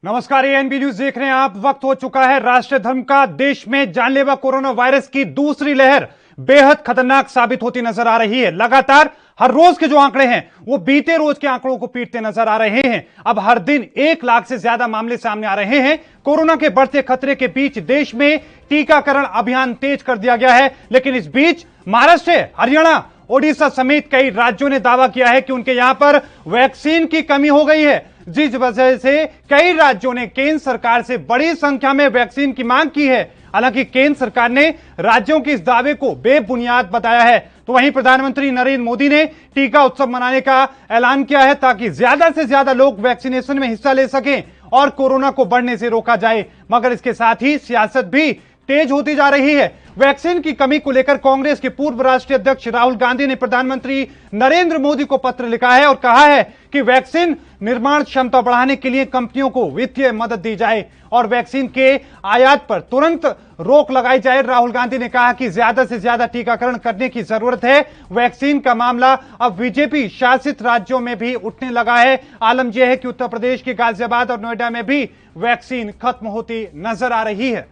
नमस्कार, ANB news देख रहे हैं आप। वक्त हो चुका है राष्ट्रीय धर्म का। देश में जानलेवा कोरोना वायरस की दूसरी लहर बेहद खतरनाक साबित होती नजर आ रही है। लगातार हर रोज के जो आंकड़े हैं वो बीते रोज के आंकड़ों को पीटते नजर आ रहे हैं। अब हर दिन 1 लाख से ज्यादा मामले सामने आ रहे हैं। कोरोना के बढ़ते खतरे के बीच देश में टीकाकरण अभियान तेज कर दिया गया है, लेकिन इस बीच महाराष्ट्र, हरियाणा, ओडिशा समेत कई राज्यों ने दावा किया है कि उनके यहां पर वैक्सीन की कमी हो गई है, जिस वजह से कई राज्यों ने केंद्र सरकार से बड़ी संख्या में वैक्सीन की मांग की है। हालांकि केंद्र सरकार ने राज्यों के इस दावे को बेबुनियाद बताया है। तो वहीं प्रधानमंत्री नरेंद्र मोदी ने टीका उत्सव मनाने का ऐलान किया है ताकि ज्यादा से ज्यादा लोग वैक्सीनेशन में हिस्सा ले सकें और कोरोना को बढ़ने से रोका जाए। मगर इसके साथ ही सियासत भी तेज होती जा रही है। वैक्सीन की कमी को लेकर कांग्रेस के पूर्व राष्ट्रीय अध्यक्ष राहुल गांधी ने प्रधानमंत्री नरेंद्र मोदी को पत्र लिखा है और कहा है कि वैक्सीन निर्माण क्षमता बढ़ाने के लिए कंपनियों को वित्तीय मदद दी जाए और वैक्सीन के आयात पर तुरंत रोक लगाई जाए। राहुल गांधी ने कहा कि ज्यादा से ज्यादा टीकाकरण करने की जरूरत है। वैक्सीन का मामला अब बीजेपी शासित राज्यों में भी उठने लगा है। आलम यह है कि उत्तर प्रदेश के गाजियाबाद और नोएडा में भी वैक्सीन खत्म होती नजर आ रही है।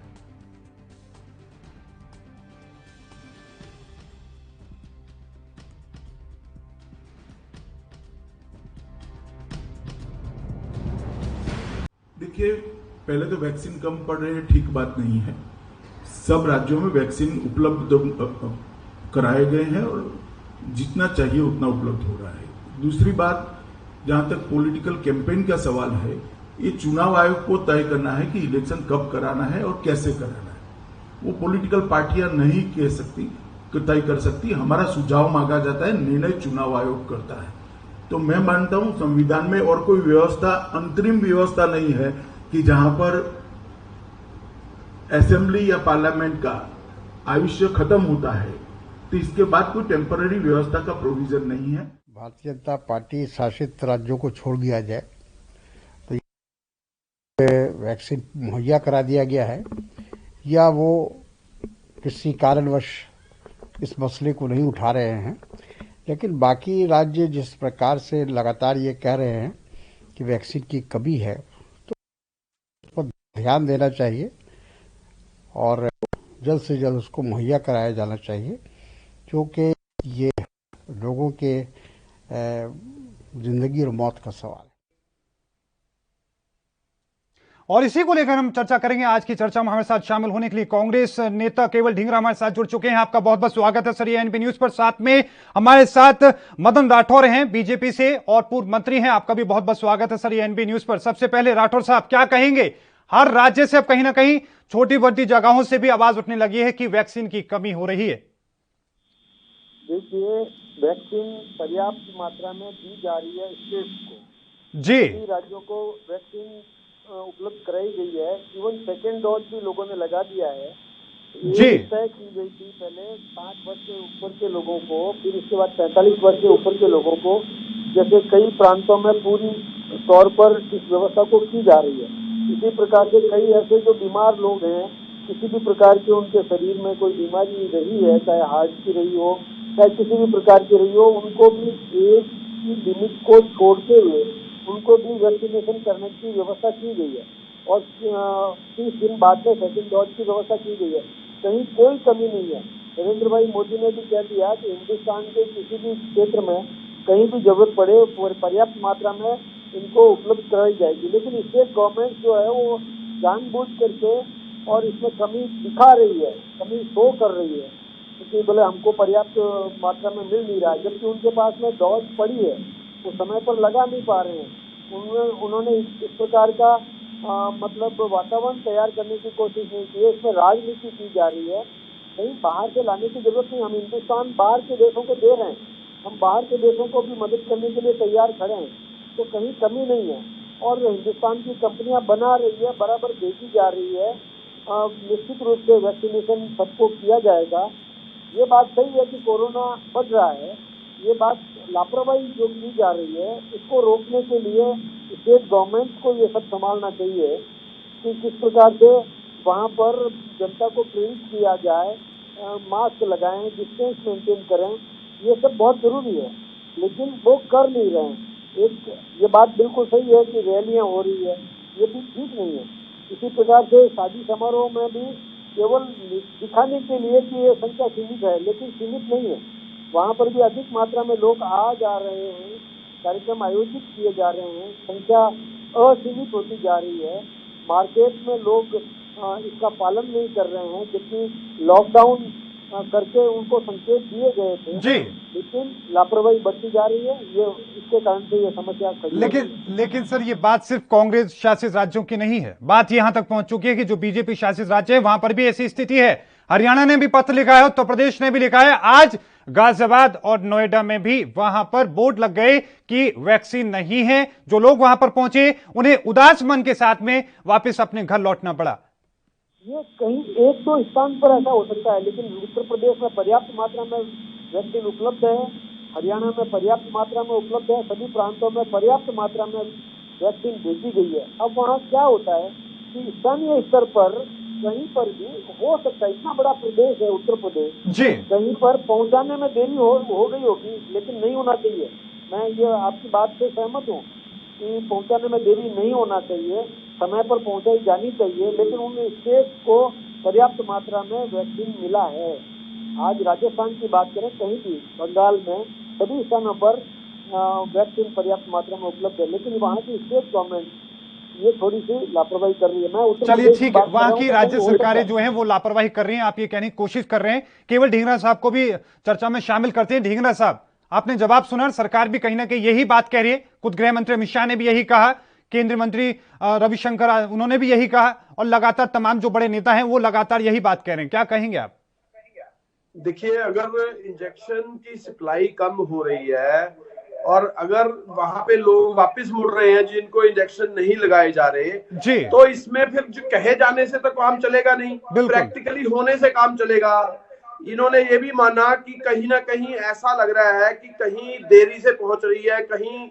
देखिए, पहले तो वैक्सीन कम पड़ रही है, ठीक बात नहीं है। सब राज्यों में वैक्सीन उपलब्ध कराए गए हैं और जितना चाहिए उतना उपलब्ध हो रहा है। दूसरी बात, जहां तक पॉलिटिकल कैंपेन का सवाल है, ये चुनाव आयोग को तय करना है कि इलेक्शन कब कराना है और कैसे कराना है। वो पॉलिटिकल पार्टियां नहीं कह सकती, तय कर सकती। हमारा सुझाव मांगा जाता है, निर्णय चुनाव आयोग करता है। तो मैं मानता हूं संविधान में और कोई व्यवस्था, अंतरिम व्यवस्था नहीं है कि जहां पर असेंबली या पार्लियामेंट का आयुष्य खत्म होता है तो इसके बाद कोई टेम्पररी व्यवस्था का प्रोविजन नहीं है। भारतीय जनता पार्टी शासित राज्यों को छोड़ दिया जाए तो वैक्सीन मुहैया करा दिया गया है या वो किसी कारणवश इस मसले को नहीं उठा रहे हैं। लेकिन बाकी राज्य जिस प्रकार से लगातार ये कह रहे हैं कि वैक्सीन की कमी है, तो उस पर ध्यान देना चाहिए और जल्द से जल्द उसको मुहैया कराया जाना चाहिए, क्योंकि ये लोगों के जिंदगी और मौत का सवाल है। और इसी को लेकर हम चर्चा करेंगे। आज की चर्चा में हमारे साथ शामिल होने के लिए कांग्रेस नेता केवल ढींगरा हमारे साथ जुड़ चुके हैं। आपका बहुत बहुत स्वागत है सर एएनबी न्यूज पर। साथ में हमारे साथ मदन राठौर हैं बीजेपी से और पूर्व मंत्री हैं। आपका भी बहुत बहुत स्वागत है सर एएनबी न्यूज पर। सबसे पहले राठौर साहब, क्या कहेंगे? हर राज्य से अब कहीं ना कहीं छोटी बड़ी जगहों से भी आवाज उठने लगी है कि वैक्सीन की कमी हो रही है। देखिए, वैक्सीन पर्याप्त मात्रा में दी जा रही है स्टेट्स को। जी, राज्यों को वैक्सीन उपलब्ध कराई गई है। इवन सेकेंड डोज भी लोगों ने लगा दिया है। जी, ये तय की गई थी पहले 60 वर्ष से ऊपर के लोगों को, फिर इसके बाद 45 वर्ष से ऊपर के लोगों को। जैसे कई प्रांतों में पूरी तौर पर इस व्यवस्था को की जा रही है। इसी प्रकार से कई ऐसे जो बीमार लोग हैं, किसी भी प्रकार के उनके शरीर में कोई बीमारी रही है, चाहे हार्ट की रही हो, चाहे किसी भी प्रकार की रही हो, उनको भी एज की लिमिट को छोड़ते हुए उनको भी वैक्सीनेशन करने की व्यवस्था की गई है और 30 दिन बाद में सेकेंड डोज की व्यवस्था की गई है। कहीं कोई कमी नहीं है। नरेंद्र भाई मोदी ने भी कह दिया कि हिंदुस्तान के किसी भी क्षेत्र में कहीं भी जरूरत पड़े पर्याप्त मात्रा में इनको उपलब्ध कराई जाएगी। लेकिन स्टेट गवर्नमेंट जो है वो जानबूझ करके और इसमें कमी दिखा रही है, कमी शो कर रही है, क्योंकि बोले हमको पर्याप्त मात्रा में मिल नहीं रहा है, जबकि उनके पास में डोज पड़ी है, वो समय पर लगा नहीं पा रहे हैं। उन्होंने इस प्रकार का मतलब वातावरण तैयार करने की कोशिश नहीं की है। इसमें राजनीति की जा रही है। कहीं बाहर से लाने की जरूरत नहीं। हम हिंदुस्तान बाहर के देशों को दे रहे हैं, हम बाहर के देशों को भी मदद करने के लिए तैयार खड़े हैं, तो कहीं कमी नहीं है। और हिंदुस्तान की कंपनियां बना रही है, बराबर भेजी जा रही है। निश्चित रूप से वैक्सीनेशन सबको किया जाएगा। ये बात सही है कि कोरोना बढ़ रहा है, ये बात लापरवाही जो की जा रही है, इसको रोकने के लिए स्टेट गवर्नमेंट को ये सब संभालना चाहिए कि किस प्रकार से वहाँ पर जनता को प्रेरित किया जाए, मास्क लगाएं, डिस्टेंस मेंटेन करें, ये सब बहुत जरूरी है। लेकिन वो कर नहीं रहे हैं। एक ये बात बिल्कुल सही है कि रैलियां हो रही है, ये भी ठीक नहीं है। इसी प्रकार से शादी समारोह में भी केवल दिखाने के लिए कि ये संख्या सीमित है, लेकिन सीमित नहीं है। वहाँ पर भी अधिक मात्रा में लोग आ जा रहे हैं, कार्यक्रम आयोजित किए जा रहे हैं, संख्या असीमित होती जा रही है। मार्केट में लोग इसका पालन नहीं कर रहे हैं, जबकि लॉकडाउन करके उनको संकेत दिए गए थे जी, लेकिन लापरवाही बढ़ती जा रही है। ये इसके कारण से ये समस्या खड़ी है। लेकिन सर ये बात सिर्फ कांग्रेस शासित राज्यों की नहीं है, बात यहां तक पहुंच चुकी है कि जो बीजेपी शासित राज्य है वहां पर भी ऐसी स्थिति है। हरियाणा ने भी पत्र लिखा है, उत्तर प्रदेश ने भी लिखा है, आज गाजियाबाद और नोएडा में भी वहां पर बोर्ड लग गए कि वैक्सीन नहीं है। जो लोग वहां पर पहुंचे उन्हें उदास मन के साथ में वापस अपने घर लौटना पड़ा। ये कहीं एक दो स्थान पर ऐसा हो सकता है, लेकिन उत्तर प्रदेश में पर्याप्त मात्रा में वैक्सीन उपलब्ध है, हरियाणा में पर्याप्त मात्रा में उपलब्ध है, सभी प्रांतों में पर्याप्त मात्रा में वैक्सीन भेजी गई है। अब वहाँ क्या होता है कि स्थानीय स्तर पर कहीं पर भी हो सकता है, इतना बड़ा प्रदेश है उत्तर प्रदेश जी, कहीं पर पहुंचाने में देरी हो गई होगी, लेकिन नहीं होना चाहिए। मैं ये आपकी बात से सहमत हूँ कि पहुंचाने में देरी नहीं होना चाहिए, समय पर पहुंचाई जानी चाहिए, लेकिन उन स्टेट को पर्याप्त मात्रा में वैक्सीन मिला है। आज राजस्थान की बात करें, कहीं भी बंगाल में सभी स्थानों पर वैक्सीन पर्याप्त मात्रा में उपलब्ध है, लेकिन वहाँ की स्टेट गवर्नमेंट ये थोड़ी सी लापरवाही कर रही है। मैं चलिए ठीक है, वहां की राज्य सरकारें जो हैं वो लापरवाही कर रही हैं, आप ये कहने की कोशिश कर रहे हैं। केवल ढींगरा साहब को भी चर्चा में शामिल करते हैं। ढींगरा साहब, आपने जवाब सुना, सरकार भी कहीं ना कहीं यही बात कह रही है, खुद गृह मंत्री अमित शाह ने भी यही कहा, केंद्रीय मंत्री रविशंकर उन्होंने भी यही कहा, और लगातार तमाम जो बड़े नेता हैं वो लगातार यही बात कह रहे हैं। क्या कहेंगे आप? देखिए, अगर इंजेक्शन की सप्लाई कम हो रही है और अगर वहां पे लोग वापस मुड़ रहे हैं जिनको इंजेक्शन नहीं लगाए जा रहे जी, तो इसमें फिर जो कहे जाने से तो काम चलेगा नहीं, प्रैक्टिकली होने से काम चलेगा। इन्होंने ये भी माना कि कहीं ना कहीं ऐसा लग रहा है कि कहीं देरी से पहुंच रही है, कहीं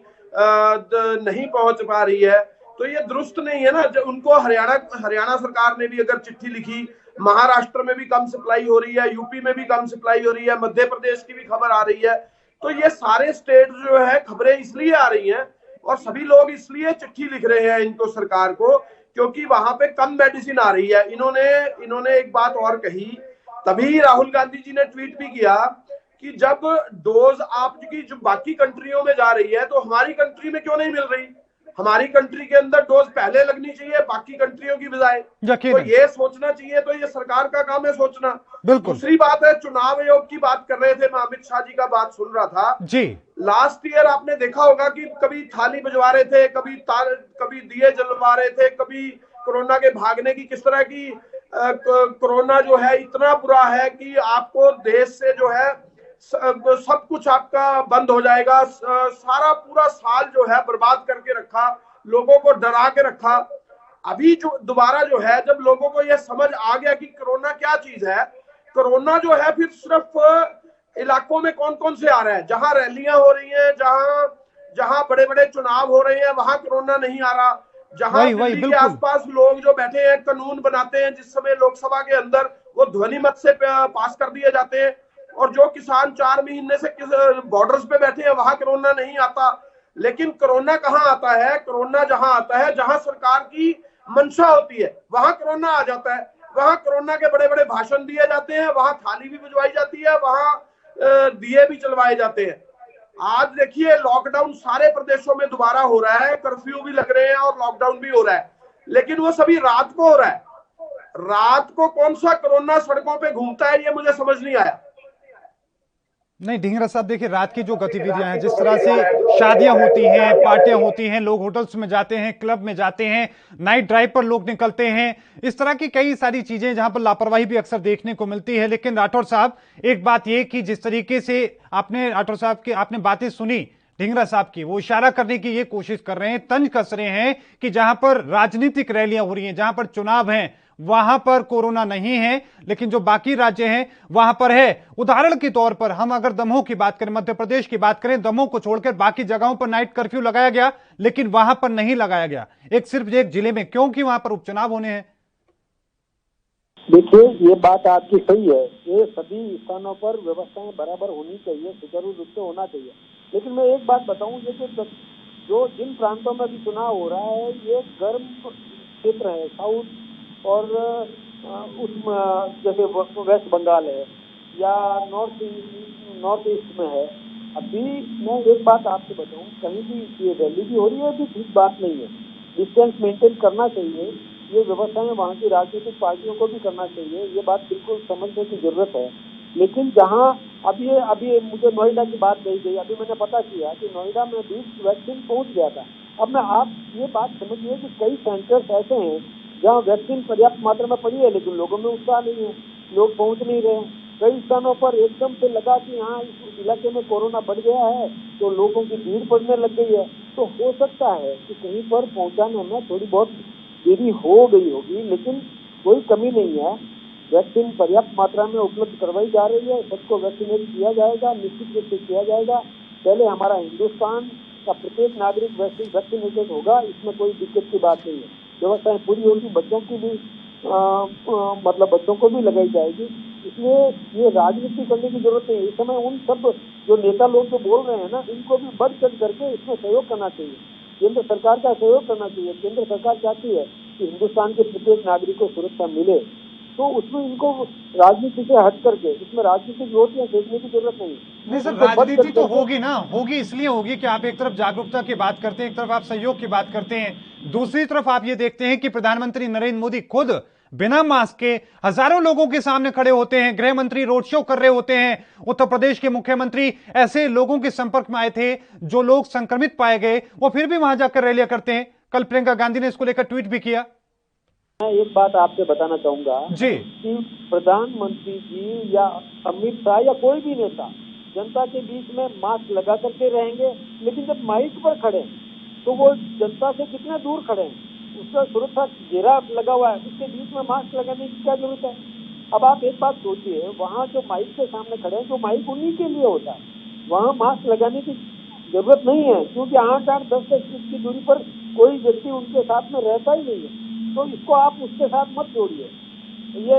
नहीं पहुंच पा रही है, तो ये दुरुस्त नहीं है ना। जब उनको हरियाणा सरकार ने भी अगर चिट्ठी लिखी, महाराष्ट्र में भी कम सप्लाई हो रही है, यूपी में भी कम सप्लाई हो रही है, मध्य प्रदेश की भी खबर आ रही है, तो ये सारे स्टेट जो है खबरें इसलिए आ रही हैं और सभी लोग इसलिए चिट्ठी लिख रहे हैं इनको, सरकार को, क्योंकि वहां पे कम मेडिसिन आ रही है। इन्होंने एक बात और कही, तभी राहुल गांधी जी ने ट्वीट भी किया कि जब डोज आपकी जो बाकी कंट्रियों में जा रही है तो हमारी कंट्री में क्यों नहीं मिल रही, हमारी कंट्री के अंदर डोज पहले लगनी चाहिए बाकी कंट्रियों की बजाय। तो ये सोचना चाहिए, तो ये सरकार का काम है सोचना। दूसरी बात है, चुनाव आयोग की बात कर रहे थे, मैं अमित शाह जी का बात सुन रहा था जी। लास्ट ईयर आपने देखा होगा कि कभी थाली बजवा रहे थे, कभी दिए जलवा रहे थे, कभी कोरोना के भागने की, किस तरह की कोरोना जो है इतना बुरा है कि आपको देश से जो है सब कुछ आपका बंद हो जाएगा, सारा पूरा साल जो है बर्बाद करके रखा, लोगों को डरा के रखा। अभी जो दोबारा जो है, जब लोगों को यह समझ आ गया कि कोरोना क्या चीज है, कोरोना जो है फिर सिर्फ इलाकों में कौन कौन से आ रहा है, जहां रैलियां हो रही हैं, जहां बड़े बड़े चुनाव हो रहे हैं वहां कोरोना नहीं आ रहा, जहां दिल्ली के आसपास लोग जो बैठे हैं कानून बनाते हैं, जिस समय लोकसभा के अंदर वो ध्वनि मत से पास कर दिए जाते हैं, और जो किसान 4 महीने से बॉर्डर्स पे बैठे हैं वहां कोरोना नहीं आता। लेकिन कोरोना कहां आता है? कोरोना जहां आता है जहां सरकार की मंशा होती है वहां कोरोना आ जाता है, वहां कोरोना के बड़े बड़े भाषण दिए जाते हैं, वहां थाली भी बजवाई जाती है, वहां दिए भी चलवाए जाते हैं। आज देखिए, लॉकडाउन सारे प्रदेशों में दोबारा हो रहा है, कर्फ्यू भी लग रहे हैं और लॉकडाउन भी हो रहा है, लेकिन वो सभी रात को हो रहा है। रात को कौन सा कोरोना सड़कों पे घूमता है, ये मुझे समझ नहीं आया। नहीं ढींगरा साहब, देखिए रात की जो गतिविधियां हैं, जिस तरह से शादियां होती हैं, पार्टियां होती हैं, लोग होटल्स में जाते हैं, क्लब में जाते हैं, नाइट ड्राइव पर लोग निकलते हैं, इस तरह की कई सारी चीजें जहां पर लापरवाही भी अक्सर देखने को मिलती है। लेकिन राठौर साहब, एक बात यह कि जिस तरीके से राठौर साहब की आपने बातें सुनी ढींगरा साहब की, वो इशारा करने की ये कोशिश कर रहे हैं, तंज कस रहे हैं कि जहां पर राजनीतिक रैलियां हो रही हैं, जहां पर चुनाव हैं, वहां पर कोरोना नहीं है, लेकिन जो बाकी राज्य हैं वहां पर है। उदाहरण के तौर पर हम अगर दमोह की बात करें, मध्य प्रदेश की बात करें, दमोह को छोड़कर बाकी जगहों पर नाइट कर्फ्यू लगाया गया, लेकिन वहां पर नहीं लगाया गया, सिर्फ एक जिले में, क्योंकि वहां पर उपचुनाव होने हैं। देखिए, ये बात आपकी सही है, ये सभी स्थानों पर व्यवस्थाएं बराबर होनी चाहिए, सुचारू रूप से होना चाहिए। लेकिन मैं एक बात बताऊं, ये जो जो जिन प्रांतों में भी चुनाव हो रहा है ये गर्म क्षेत्र है, साउथ और उस जैसे वेस्ट बंगाल है या नॉर्थ ईस्ट में है। अभी मैं एक बात आपसे बताऊं, कहीं भी ये रैली भी हो रही है, भी ठीक बात नहीं है। डिस्टेंस मेंटेन करना चाहिए, ये व्यवस्थाएं वहाँ की राजनीतिक पार्टियों को भी करना चाहिए, ये बात बिल्कुल समझने की जरूरत है। लेकिन जहाँ अभी मुझे नोएडा की बात कही गई, अभी मैंने पता किया कि नोएडा में भी वैक्सीन पहुँच गया था। अब मैं आप ये बात समझिए कि कई सेंटर्स ऐसे हैं जहाँ वैक्सीन पर्याप्त मात्रा में पड़ी है, लेकिन लोगों में उत्साह नहीं है, लोग पहुँच नहीं रहे हैं। कई स्थानों पर एकदम से लगा कि हाँ इस इलाके में कोरोना बढ़ गया है तो लोगों की भीड़ बढ़ने लग गई है। तो हो सकता है कि कहीं पर पहुंचाने में थोड़ी बहुत देरी हो गई होगी, लेकिन कोई कमी नहीं है। वैक्सीन पर्याप्त मात्रा में उपलब्ध करवाई जा रही है, सबको वैक्सीनेट किया जाएगा, निश्चित रूप से किया जाएगा। पहले हमारा हिंदुस्तान का प्रत्येक नागरिक वैक्सीनेटेड होगा, इसमें कोई दिक्कत की बात नहीं है। व्यवस्थाएं पूरी होगी, बच्चों की भी मतलब बच्चों को भी लगाई जाएगी। इसलिए ये राजनीति करने की जरूरत नहीं है। इस समय उन सब जो नेता लोग जो बोल रहे हैं ना, इनको भी बढ़ चढ़ करके इसमें सहयोग करना चाहिए, केंद्र सरकार का सहयोग करना चाहिए। केंद्र सरकार चाहती है कि हिंदुस्तान के प्रत्येक नागरिक को सुरक्षा मिले, तो उसमें इनको राजनीति से हट करके इसमें राजनीतिक रोटियां सेकने की जरूरत नहीं है। नहीं सर, राजनीति तो होगी ना, होगी इसलिए होगी कि आप एक तरफ जागरूकता की बात करते हैं, एक तरफ आप सहयोग की बात करते हैं, दूसरी तरफ आप ये देखते हैं कि प्रधानमंत्री नरेंद्र मोदी खुद बिना मास्क के हजारों लोगों के सामने खड़े होते हैं, गृह मंत्री रोड शो कर रहे होते हैं, उत्तर प्रदेश के मुख्यमंत्री ऐसे लोगों के संपर्क में आए थे जो लोग संक्रमित पाए गए, वो फिर भी वहां जाकर रैलियां करते हैं। कल प्रियंका गांधी ने इसको लेकर ट्वीट भी किया। मैं एक बात आपसे बताना चाहूंगा जी कि प्रधानमंत्री जी या अमित शाह या कोई भी नेता जनता के बीच में मास्क लगा करके रहेंगे, लेकिन जब माइक पर खड़े तो वो जनता से कितने दूर खड़े हैं, उसका सुरक्षा घेरा लगा हुआ है, उसके बीच में मास्क लगाने की क्या जरूरत है। अब आप एक बात सोचिए, वहाँ जो माइक के सामने खड़े हैं, जो माइक उन्हीं के लिए होता है, वहाँ मास्क लगाने की जरूरत नहीं है, क्योंकि 8-10 फीट की दूरी पर कोई व्यक्ति उनके साथ में रहता ही नहीं है। तो इसको आप उसके साथ मत जोड़िए, ये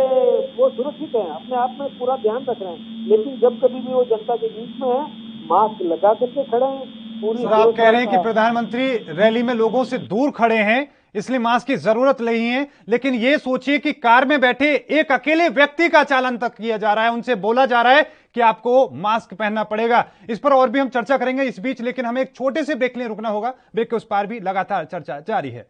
वो सुरक्षित है, अपने आप में पूरा ध्यान रख रहे हैं, लेकिन जब कभी भी वो जनता के बीच में है, मास्क लगा करके खड़े हैं। पूरी सर, आप कह रहे हैं कि प्रधानमंत्री रैली में लोगों से दूर खड़े हैं इसलिए मास्क की जरूरत नहीं है, लेकिन यह सोचिए कि कार में बैठे एक अकेले व्यक्ति का चालान तक किया जा रहा है, उनसे बोला जा रहा है कि आपको मास्क पहनना पड़ेगा। इस पर और भी हम चर्चा करेंगे इस बीच, लेकिन हमें एक छोटे से ब्रेक के लिए रुकना होगा। ब्रेक के उस पार भी लगातार चर्चा जारी है।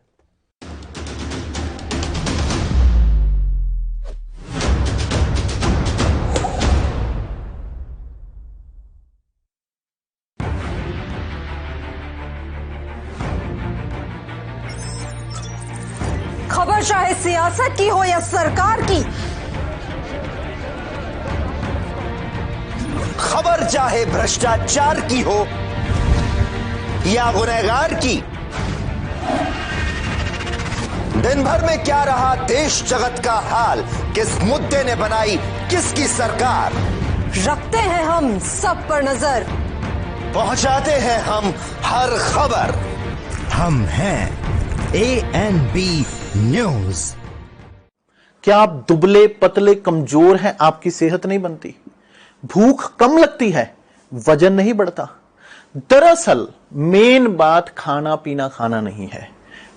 खबर चाहे सियासत की हो या सरकार की, खबर चाहे भ्रष्टाचार की हो या गुनहगार की, दिन भर में क्या रहा देश जगत का हाल, किस मुद्दे ने बनाई किसकी सरकार, रखते हैं हम सब पर नजर, पहुंचाते हैं हम हर खबर। हम हैं ANB न्यूज। क्या आप दुबले पतले कमजोर हैं, आपकी सेहत नहीं बनती, भूख कम लगती है, वजन नहीं बढ़ता? दरअसल मेन बात खाना पीना खाना नहीं है,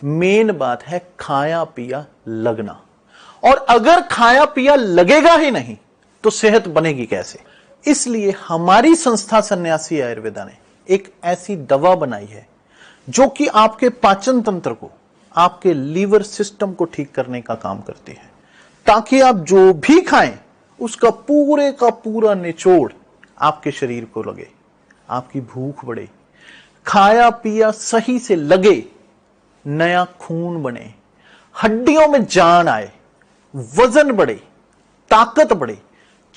मेन बात है खाया पिया लगना। और अगर खाया पिया लगेगा ही नहीं तो सेहत बनेगी कैसे? इसलिए हमारी संस्था सन्यासी आयुर्वेदा ने एक ऐसी दवा बनाई है जो कि आपके पाचन तंत्र को, आपके लीवर सिस्टम को ठीक करने का काम करती है, ताकि आप जो भी खाएं उसका पूरे का पूरा निचोड़ आपके शरीर को लगे, आपकी भूख बढ़े, खाया पिया सही से लगे, नया खून बने, हड्डियों में जान आए, वजन बढ़े, ताकत बढ़े,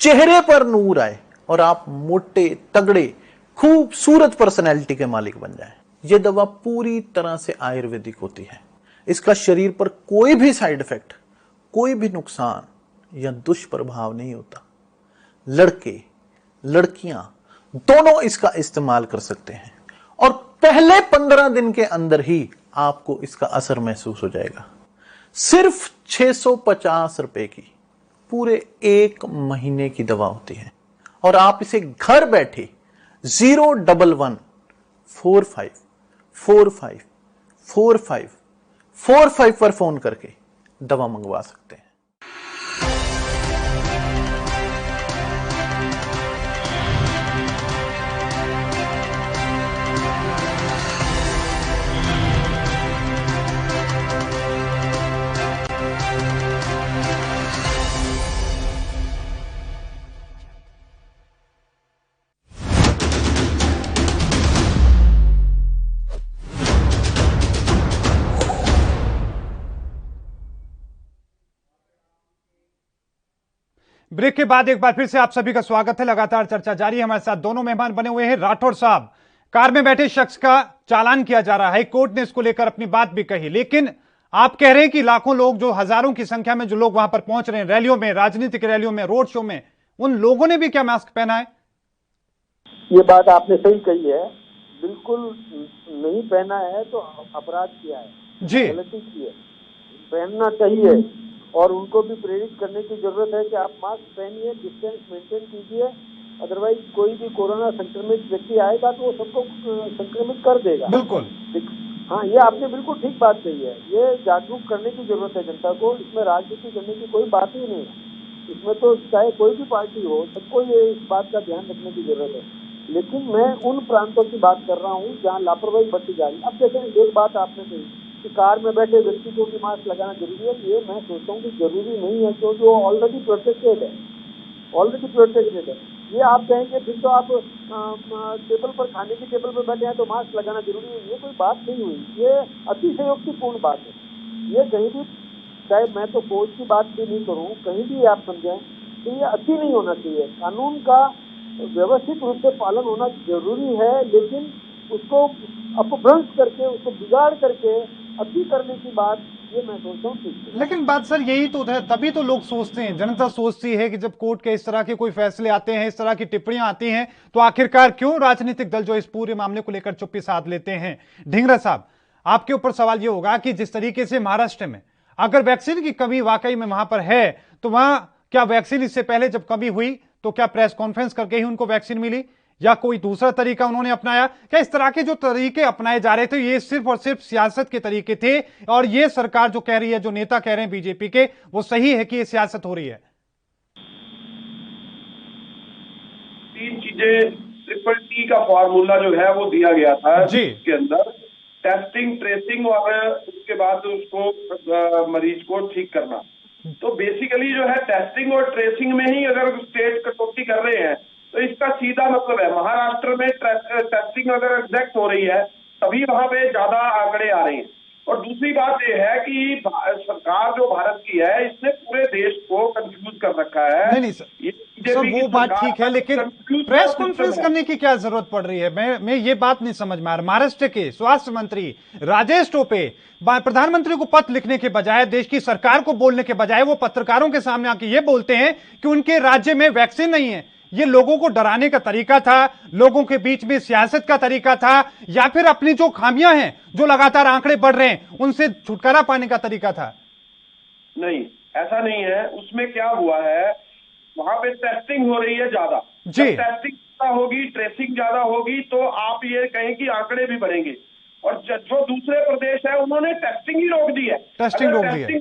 चेहरे पर नूर आए और आप मोटे तगड़े खूबसूरत पर्सनैलिटी के मालिक बन जाएं। यह दवा पूरी तरह से आयुर्वेदिक होती है। इसका शरीर पर कोई भी साइड इफेक्ट, कोई भी नुकसान या दुष्प्रभाव नहीं होता। लड़के लड़कियां दोनों इसका इस्तेमाल कर सकते हैं और पहले 15 दिन के अंदर ही आपको इसका असर महसूस हो जाएगा। सिर्फ 650 रुपए की पूरे 1 महीने की दवा होती है और आप इसे घर बैठे 01145 4545 पर फोन करके दवा मंगवा सकते हैं। ब्रेक के बाद एक बार फिर से आप सभी का स्वागत है। लगातार चर्चा जारी है। हमारे साथ दोनों मेहमान बने हुए हैं। राठौड़ साहब, कार में बैठे शख्स का चालान किया जा रहा है, कोर्ट ने इसको लेकर अपनी बात भी कही, लेकिन आप कह रहे हैं कि लाखों लोग, जो हजारों की संख्या में जो लोग वहां पर पहुंच रहे हैं, रैलियों में, राजनीतिक रैलियों में, रोड शो में, उन लोगों ने भी क्या मास्क पहना है? ये बात आपने सही कही है। बिल्कुल नहीं पहना है तो अपराध किया है, जी, गलती की है। पहनना चाहिए और उनको भी प्रेरित करने की जरूरत है कि आप मास्क पहनिए, डिस्टेंस मेंटेन कीजिए, अदरवाइज कोई भी कोरोना संक्रमित व्यक्ति आएगा तो वो सबको संक्रमित कर देगा। बिल्कुल, हाँ, ये आपने बिल्कुल ठीक बात कही है। ये जागरूक करने की जरूरत है जनता को। इसमें राजनीति करने की कोई बात ही नहीं है। इसमें तो चाहे कोई भी पार्टी हो, सबको ये इस बात का ध्यान रखने की जरूरत है। लेकिन मैं उन प्रांतों की बात कर रहा हूँ जहाँ लापरवाही बरती जा रही है। अब जैसे एक बात आपने कही कि कार में बैठे व्यक्ति को भी मास्क लगाना जरूरी है, ये मैं सोचता हूँ कि जरूरी नहीं है, क्योंकि वो ऑलरेडी प्रोटेक्टेड है। ये आप कहेंगे फिर तो आप टेबल पर, खाने की टेबल पर बैठे हैं तो मास्क लगाना जरूरी है, ये कोई बात नहीं हुई। ये अतिशयोक्तिपूर्ण बात है। ये कहीं भी, चाहे मैं तो फौज की बात भी नहीं करूँ, कहीं भी आप समझें तो ये अति नहीं होना चाहिए। कानून का व्यवस्थित रूप से पालन होना जरूरी है, लेकिन उसको अपभ्रंश करके, उसको बिगाड़ करके अति करने की बात, ये मैं सोचता हूँ। लेकिन बात सर यही तो है, तभी तो लोग सोचते हैं, जनता सोचती है कि जब कोर्ट के इस तरह के कोई फैसले आते हैं, इस तरह की टिप्पणियां आती हैं, तो आखिरकार क्यों राजनीतिक दल जो इस पूरे मामले को लेकर चुप्पी साध लेते हैं। ढींगरा साहब, आपके ऊपर सवाल यह होगा कि जिस तरीके से महाराष्ट्र में अगर वैक्सीन की कमी वाकई में वहां पर है, तो वहां क्या वैक्सीन इससे पहले जब कमी हुई तो क्या प्रेस कॉन्फ्रेंस करके ही उनको वैक्सीन मिली, या कोई दूसरा तरीका उन्होंने अपनाया? क्या इस तरह के जो तरीके अपनाए जा रहे थे ये सिर्फ और सिर्फ सियासत के तरीके थे, और ये सरकार जो कह रही है, जो नेता कह रहे हैं बीजेपी के, वो सही है कि ये सियासत हो रही है? तीन चीजें, ट्रिपल टी का फॉर्मूला जो है वो दिया गया था जी के अंदर, टेस्टिंग, ट्रेसिंग और उसके बाद उसको मरीज को ठीक करना। तो बेसिकली जो है टेस्टिंग और ट्रेसिंग में ही अगर स्टेट कटौती कर रहे हैं तो इसका सीधा मतलब है महाराष्ट्र में टेस्टिंग अगर एग्जैक्ट हो रही है तभी वहां पे ज्यादा आंकड़े आ रहे हैं। और दूसरी बात यह है कि सरकार जो भारत की है इसने पूरे देश को कंफ्यूज कर रखा है। नहीं सर वो बात ठीक है, लेकिन प्रेस कॉन्फ्रेंस करने की क्या जरूरत पड़ रही है? मैं ये बात नहीं समझ में आ रहा। महाराष्ट्र के स्वास्थ्य मंत्री राजेश टोपे प्रधानमंत्री को पत्र लिखने के बजाय, देश की सरकार को बोलने के बजाय, वो पत्रकारों के सामने आके ये बोलते हैं कि उनके राज्य में वैक्सीन नहीं है। ये लोगों को डराने का तरीका था, लोगों के बीच में सियासत का तरीका था, या फिर अपनी जो खामियां हैं, जो लगातार आंकड़े बढ़ रहे हैं, उनसे छुटकारा पाने का तरीका था? नहीं, ऐसा नहीं है। उसमें क्या हुआ है, वहां पे टेस्टिंग हो रही है ज्यादा। जी, टेस्टिंग ज्यादा होगी, ट्रेसिंग ज्यादा होगी, तो आप ये कहें कि आंकड़े भी बढ़ेंगे। और जो दूसरे प्रदेश है उन्होंने टेस्टिंग ही रोक दी है। टेस्टिंग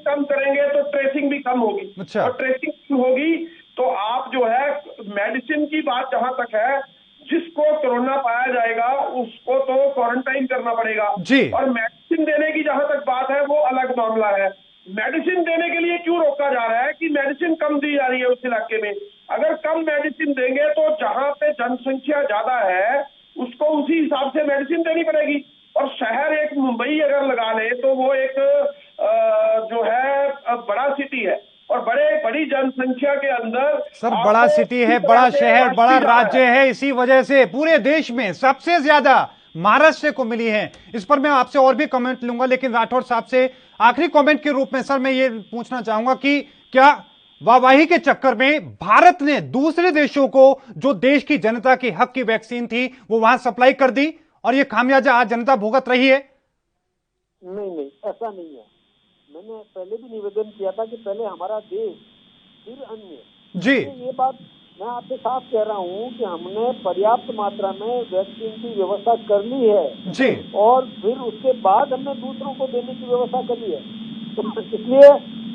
कम करेंगे तो ट्रेसिंग भी कम होगी। अच्छा। और ट्रेसिंग कम होगी तो आप जो है, मेडिसिन की बात जहां तक है, जिसको कोरोना पाया जाएगा उसको तो क्वारंटाइन करना पड़ेगा जी। और मेडिसिन देने की जहां तक बात है वो अलग मामला है। मेडिसिन देने के लिए क्यों रोका जा रहा है कि मेडिसिन कम दी जा रही है उस इलाके में। अगर कम मेडिसिन देंगे तो जहां पे जनसंख्या ज्यादा है उसको उसी हिसाब से मेडिसिन देनी पड़ेगी। और शहर एक मुंबई अगर लगा ले तो वो एक जो है बड़ा सिटी है, और बड़ी जनसंख्या के अंदर सर बड़ा सिटी है, बड़ा शहर, बड़ा राज्य है, इसी वजह से पूरे देश में सबसे ज्यादा महाराष्ट्र को मिली है। इस पर मैं आपसे और भी कमेंट लूंगा, लेकिन राठौड़ साहब से आखिरी कमेंट के रूप में सर मैं ये पूछना चाहूंगा कि क्या वाहवाही के चक्कर में भारत ने दूसरे देशों को जो देश की जनता की हक की वैक्सीन थी वो वहां सप्लाई कर दी, और ये खामियाजा आज जनता भुगत रही है? नहीं, ऐसा नहीं है। मैंने पहले भी निवेदन किया था कि पहले हमारा देश फिर अन्य। जी, ये बात मैं आपसे साफ कह रहा हूँ कि हमने पर्याप्त मात्रा में वैक्सीन की व्यवस्था कर ली है जी, और फिर उसके बाद हमने दूसरों को देने की व्यवस्था करी है। तो इसलिए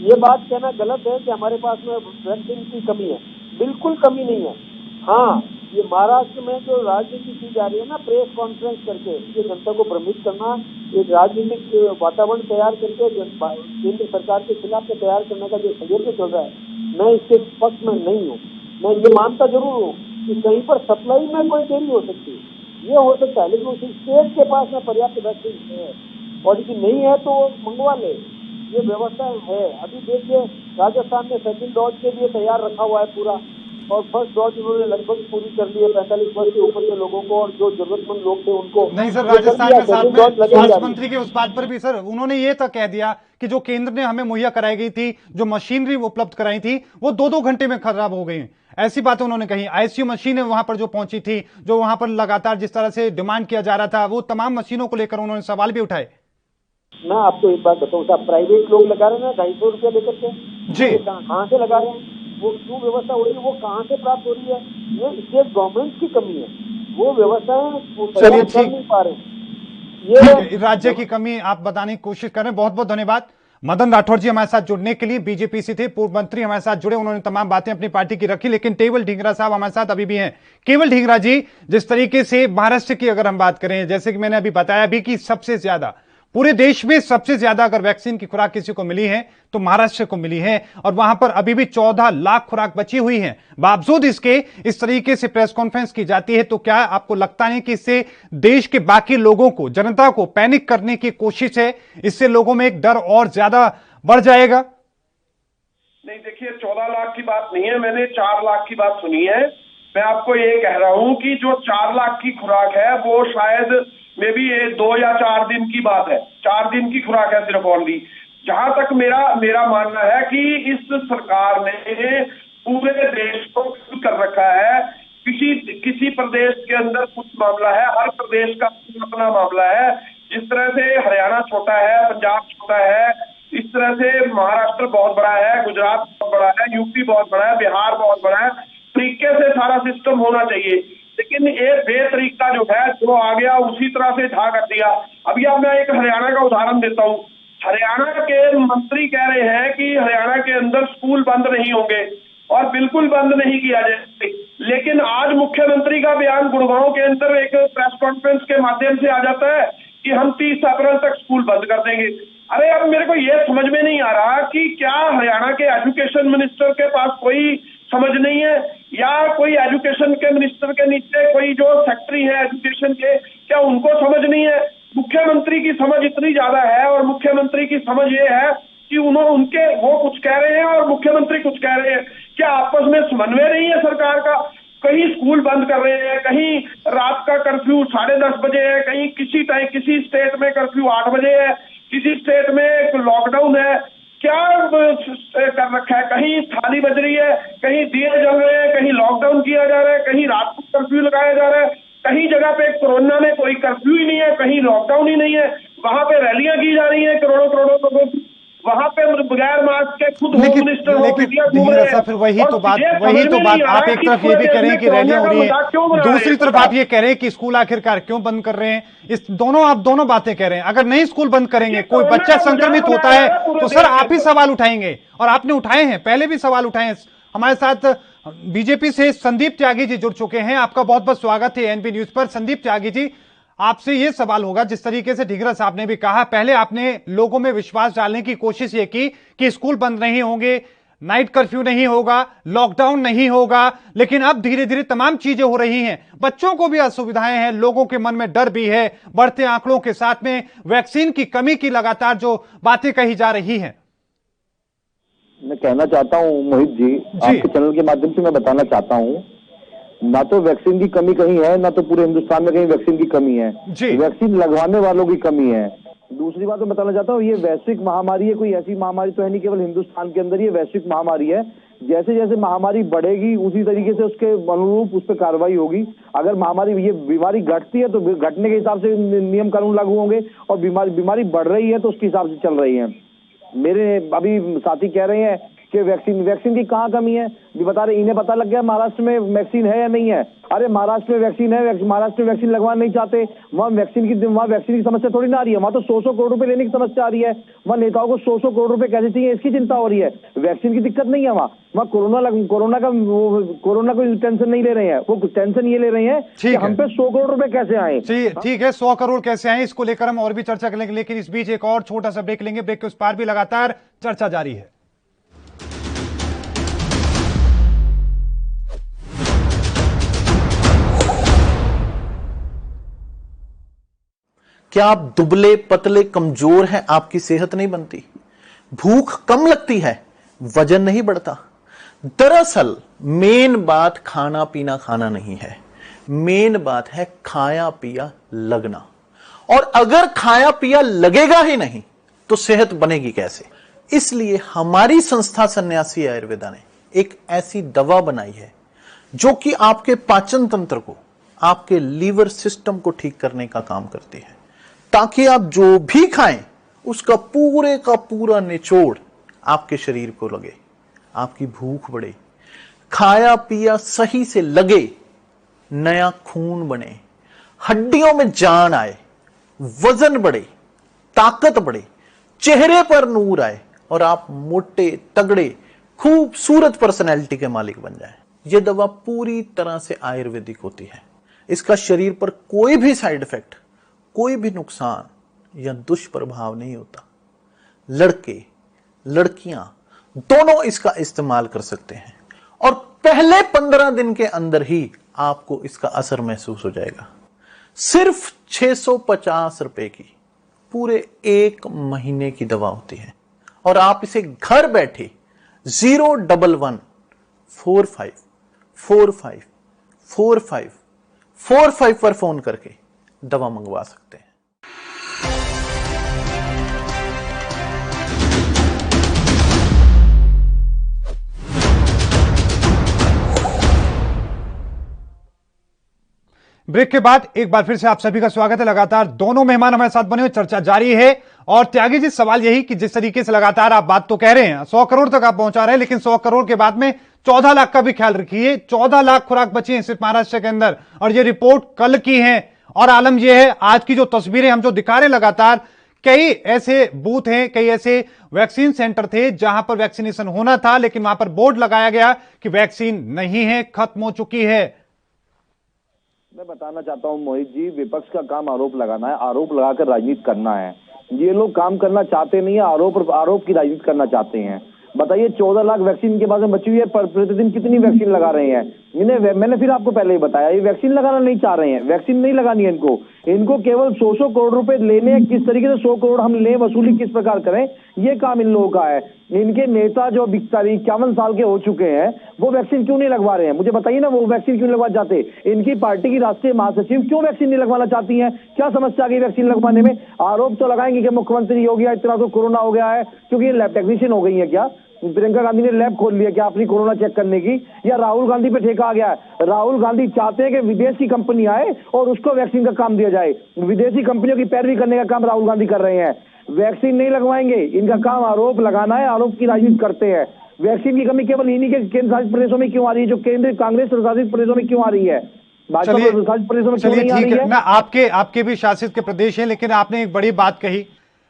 ये बात कहना गलत है कि हमारे पास में वैक्सीन की कमी है। बिल्कुल कमी नहीं है। हाँ, ये महाराष्ट्र में जो राजनीति की जा रही है ना, प्रेस कॉन्फ्रेंस करके ये जनता को भ्रमित करना, एक राजनीतिक वातावरण तैयार करके केंद्र सरकार के खिलाफ तैयार करने का जो षड्यंत्र चल रहा है, मैं इसके पक्ष में नहीं हूँ। मैं ये मानता जरूर हूँ कि कहीं पर सप्लाई में कोई देरी हो सकती है, ये हो सकता है, लेकिन उसी स्टेट के पास में पर्याप्त वैक्सीन है और यदि नहीं है तो मंगवा ले, ये व्यवस्था है। अभी देखिए राजस्थान में सेकंड डोज के लिए तैयार रखा हुआ है पूरा, और फर्स्ट डोज उन्होंने लगभग पूरी कर ली है 45 वर्ष के ऊपर के लोगों को, और जो जरूरतमंद लोग थे उनको नहीं सर, राजस्थान में साथ में स्वास्थ्य मंत्री के उस बात पर भी सर उन्होंने ये तक कह दिया कि जो केंद्र ने हमें मुहैया कराई गई थी, जो मशीनरी उपलब्ध कराई थी, वो 2-2 घंटे में खराब हो गई। ऐसी बातें उन्होंने कही। आईसीयू मशीनें वहां पर जो पहुंची थी, जो वहां पर लगातार जिस तरह से डिमांड किया जा रहा था, वो तमाम मशीनों को लेकर उन्होंने सवाल भी उठाए। मैं आपको एक बात बताऊं साहब, प्राइवेट लोग लगा रहे हैं 250 रुपया लेकर के, जी, कहाँ से लगा रहे हैं, वो क्यों व्यवस्था हो रही है, वो कहाँ से प्राप्त हो रही है? ये स्टेट गवर्नमेंट की कमी है, वो व्यवस्थाएं चलिए कर नहीं पा रहे। ये राज्य की कमी आप बताने की कोशिश कर रहे हैं। बहुत बहुत धन्यवाद मदन राठौर जी हमारे साथ जुड़ने के लिए। बीजेपी से थे, पूर्व मंत्री हमारे साथ जुड़े, उन्होंने तमाम बातें अपनी पार्टी की रखी। लेकिन केवल ढींगरा साहब हमारे साथ अभी भी हैं। केवल ढींगरा जी, जिस तरीके से महाराष्ट्र की अगर हम बात करें, जैसे कि मैंने अभी बताया भी कि सबसे ज्यादा पूरे देश में सबसे ज्यादा अगर वैक्सीन की खुराक किसी को मिली है तो महाराष्ट्र को मिली है, और वहां पर अभी भी 14 लाख खुराक बची हुई है। बावजूद इसके इस तरीके से प्रेस कॉन्फ्रेंस की जाती है, तो क्या आपको लगता है कि इससे देश के बाकी लोगों को, जनता को पैनिक करने की कोशिश है? इससे लोगों में एक डर और ज्यादा बढ़ जाएगा? नहीं, देखिए 14 लाख की बात नहीं है, मैंने 4 लाख की बात सुनी है। मैं आपको ये कह रहा हूं कि जो 4 लाख की खुराक है वो शायद में भी 2 या 4 दिन की बात है, 4 दिन की खुराक है सिर्फ ओनली। जहां तक मेरा मानना है कि इस सरकार ने पूरे देश को कर रखा है। किसी प्रदेश के अंदर कुछ मामला है, हर प्रदेश का अपना मामला है। जिस तरह से हरियाणा छोटा है, पंजाब छोटा है, इस तरह से महाराष्ट्र बहुत बड़ा है, गुजरात बहुत बड़ा है, यूपी बहुत बड़ा है, बिहार बहुत बड़ा है। तरीके से सारा सिस्टम होना चाहिए, लेकिन ये बेतरीका जो है, जो आ गया उसी तरह से ढा कर दिया। अभी अब मैं एक हरियाणा का उदाहरण देता हूँ। हरियाणा के मंत्री कह रहे हैं कि हरियाणा के अंदर स्कूल बंद नहीं होंगे और बिल्कुल बंद नहीं किया जाए, लेकिन आज मुख्यमंत्री का बयान गुड़गांव के अंदर एक प्रेस कॉन्फ्रेंस के माध्यम से आ जाता है कि हम 30 अप्रैल तक स्कूल बंद कर देंगे। अरे अब मेरे को ये समझ में नहीं आ रहा कि क्या हरियाणा के एजुकेशन मिनिस्टर के पास कोई समझ नहीं है, या कोई एजुकेशन के मिनिस्टर के नीचे कोई जो सेक्रेटरी है एजुकेशन के, क्या उनको समझ नहीं है? मुख्यमंत्री की समझ इतनी ज्यादा है, और मुख्यमंत्री की समझ ये है कि वो कुछ कह रहे हैं और मुख्यमंत्री कुछ कह रहे हैं। क्या आपस में समन्वय नहीं है सरकार का? कहीं स्कूल बंद कर रहे हैं, कहीं रात का कर्फ्यू 10:30 बजे है, कहीं किसी स्टेट में कर्फ्यू 8 बजे है, किसी स्टेट में लॉकडाउन है। क्या कर रखा है? कहीं थाली बज रही है, कहीं दिए जल रहे हैं, कहीं लॉकडाउन किया जा रहा है, कहीं रात को कर्फ्यू लगाया जा रहा है, कहीं जगह पे कोरोना में कोई कर्फ्यू ही नहीं है, कहीं लॉकडाउन ही नहीं है। वहां पे रैलियां की जा रही है करोड़ों लोगों की, वहां पे बगैर मास्क के खुद होम मिनिस्टर फिर वही तो बात आप एक तरफ ये भी कह रहे हैं कि रैलियां हो रही है, दूसरी तरफ आप ये कह रहे हैं कि स्कूल आखिरकार क्यों बंद कर रहे हैं? आप दोनों बातें कह रहे हैं। अगर नहीं स्कूल बंद करेंगे, कोई बच्चा संक्रमित होता है तो सर आप ही सवाल उठाएंगे, और आपने उठाए हैं, पहले भी सवाल उठाए हैं। हमारे साथ बीजेपी से संदीप त्यागी जी जुड़ चुके हैं। आपका बहुत बहुत स्वागत है एएनपी न्यूज पर। संदीप त्यागी जी, आपसे यह सवाल होगा, जिस तरीके से ढींगरा साहब ने भी कहा, पहले आपने लोगों में विश्वास डालने की कोशिश ये की कि स्कूल बंद नहीं होंगे, नाइट कर्फ्यू नहीं होगा, लॉकडाउन नहीं होगा, लेकिन अब धीरे धीरे तमाम चीजें हो रही हैं, बच्चों को भी असुविधाएं हैं, लोगों के मन में डर भी है, बढ़ते आंकड़ों के साथ में वैक्सीन की कमी की लगातार जो बातें कही जा रही हैं। मैं कहना चाहता हूं मोहित जी, आपके चैनल के माध्यम से मैं बताना चाहता हूं, ना तो वैक्सीन की कमी कहीं है, ना तो पूरे हिंदुस्तान में कहीं वैक्सीन की कमी है। वैक्सीन लगवाने वालों की कमी है। दूसरी बात मैं बताना चाहता हूँ, ये वैश्विक महामारी है, कोई ऐसी महामारी तो है नहीं केवल हिंदुस्तान के अंदर, ये वैश्विक महामारी है। जैसे जैसे महामारी बढ़ेगी उसी तरीके से उसके अनुरूप उस पर कार्रवाई होगी। अगर महामारी ये बीमारी घटती है तो घटने के हिसाब से नियम कानून लागू होंगे, और बीमारी बढ़ रही है तो उसके हिसाब से चल रही है। मेरे अभी साथी कह रहे हैं कि वैक्सीन की कहाँ कमी है। ये बता रहे, इन्हें पता लग गया महाराष्ट्र में वैक्सीन है या नहीं है। अरे महाराष्ट्र में वैक्सीन है, महाराष्ट्र में वैक्सीन लगवाना नहीं चाहते, वहाँ वैक्सीन की समस्या थोड़ी ना आ रही है। वहाँ तो 100 करोड़ रुपए लेने की समस्या आ रही है। वहाँ नेताओं को 100 करोड़ रुपए कैसे चाहिए इसकी चिंता हो रही है। वैक्सीन की दिक्कत नहीं है वहाँ कोरोना कोई टेंशन नहीं ले रहे हैं, वो टेंशन ये ले रहे हैं कि हम पे 100 करोड़ रुपए कैसे आए। ठीक है, 100 करोड़ कैसे आए, इसको लेकर हम और भी चर्चा करेंगे, लेकिन इस बीच एक और छोटा सा ब्रेक लेंगे। ब्रेक के उस पार भी लगातार चर्चा जारी है। क्या आप दुबले पतले कमजोर हैं, आपकी सेहत नहीं बनती, भूख कम लगती है, वजन नहीं बढ़ता। दरअसल मेन बात खाना पीना खाना नहीं है, मेन बात है खाया पिया लगना। और अगर खाया पिया लगेगा ही नहीं तो सेहत बनेगी कैसे। इसलिए हमारी संस्था सन्यासी आयुर्वेदा ने एक ऐसी दवा बनाई है जो कि आपके पाचन तंत्र को, आपके लीवर सिस्टम को ठीक करने का काम करती है, ताकि आप जो भी खाएं उसका पूरे का पूरा निचोड़ आपके शरीर को लगे, आपकी भूख बढ़े, खाया पिया सही से लगे, नया खून बने, हड्डियों में जान आए, वजन बढ़े, ताकत बढ़े, चेहरे पर नूर आए और आप मोटे तगड़े खूबसूरत पर्सनैलिटी के मालिक बन जाएं। यह दवा पूरी तरह से आयुर्वेदिक होती है। इसका शरीर पर कोई भी साइड इफेक्ट, कोई भी नुकसान या दुष्प्रभाव नहीं होता। लड़के लड़कियां दोनों इसका इस्तेमाल कर सकते हैं और पहले 15 दिन के अंदर ही आपको इसका असर महसूस हो जाएगा। सिर्फ 650 रुपए की पूरे 1 महीने की दवा होती है और आप इसे घर बैठे 01145454545 पर फोन करके दवा मंगवा सकते हैं। ब्रेक के बाद एक बार फिर से आप सभी का स्वागत है। लगातार दोनों मेहमान हमारे साथ बने हुए, चर्चा जारी है। और त्यागी जी, सवाल यही कि जिस तरीके से लगातार आप बात तो कह रहे हैं 100 करोड़ तक आप पहुंचा रहे हैं, लेकिन 100 करोड़ के बाद में 14 लाख का भी ख्याल रखिए। 14 लाख खुराक बची है सिर्फ महाराष्ट्र के अंदर, और ये रिपोर्ट कल की है। और आलम यह है, आज की जो तस्वीरें हम जो दिखा रहे हैं लगातार, कई ऐसे बूथ हैं, कई ऐसे वैक्सीन सेंटर थे जहां पर वैक्सीनेशन होना था, लेकिन वहां पर बोर्ड लगाया गया कि वैक्सीन नहीं है, खत्म हो चुकी है। मैं बताना चाहता हूं मोहित जी, विपक्ष का काम आरोप लगाना है, आरोप लगाकर राजनीति करना है। ये लोग काम करना चाहते नहीं है, आरोप की राजनीति करना चाहते हैं। बताइए 14 लाख वैक्सीन के बाद में बची हुई है, प्रतिदिन कितनी वैक्सीन लगा रहे हैं। मैंने फिर आपको पहले ही बताया, ये वैक्सीन लगाना नहीं चाह रहे हैं, वैक्सीन नहीं लगानी है इनको केवल 100 करोड़ रुपए लेने, किस तरीके से 100 करोड़ हम ले, वसूली किस प्रकार करें, ये काम इन लोगों का है। इनके नेता जो 51 साल के हो चुके हैं, वो वैक्सीन क्यों नहीं लगवा रहे हैं, मुझे बताइए ना, वो वैक्सीन क्यों लगवा जाते। इनकी पार्टी की राष्ट्रीय महासचिव क्यों वैक्सीन नहीं लगवाना चाहती हैं, क्या समस्या आ गई वैक्सीन लगवाने में। आरोप तो लगाएंगे कि मुख्यमंत्री योगी आदित्यनाथ को कोरोना हो गया है क्योंकि ये लैब टेक्नीशियन हो गई है क्या, प्रियंका गांधी ने लैब खोल लिया क्या अपनी कोरोना चेक करने की, या राहुल गांधी पे ठेका आ गया है। राहुल गांधी चाहते हैं कि विदेशी कंपनी आए और उसको वैक्सीन का काम दिया जाए। विदेशी कंपनियों की पैरवी करने का काम राहुल गांधी कर रहे हैं। वैक्सीन नहीं लगवाएंगे, इनका काम आरोप लगाना है, आरोप की राजनीति करते हैं। वैक्सीन की कमी केवल इन्हीं के केंद्र शासित प्रदेशों में क्यों आ रही है, जो केंद्र कांग्रेस शासित प्रदेशों में क्यों आ रही है, भाजपा शासित प्रदेशों में क्यों नहीं आ रही है। मैं आपके भी शासित के प्रदेश है, लेकिन आपने एक बड़ी बात कही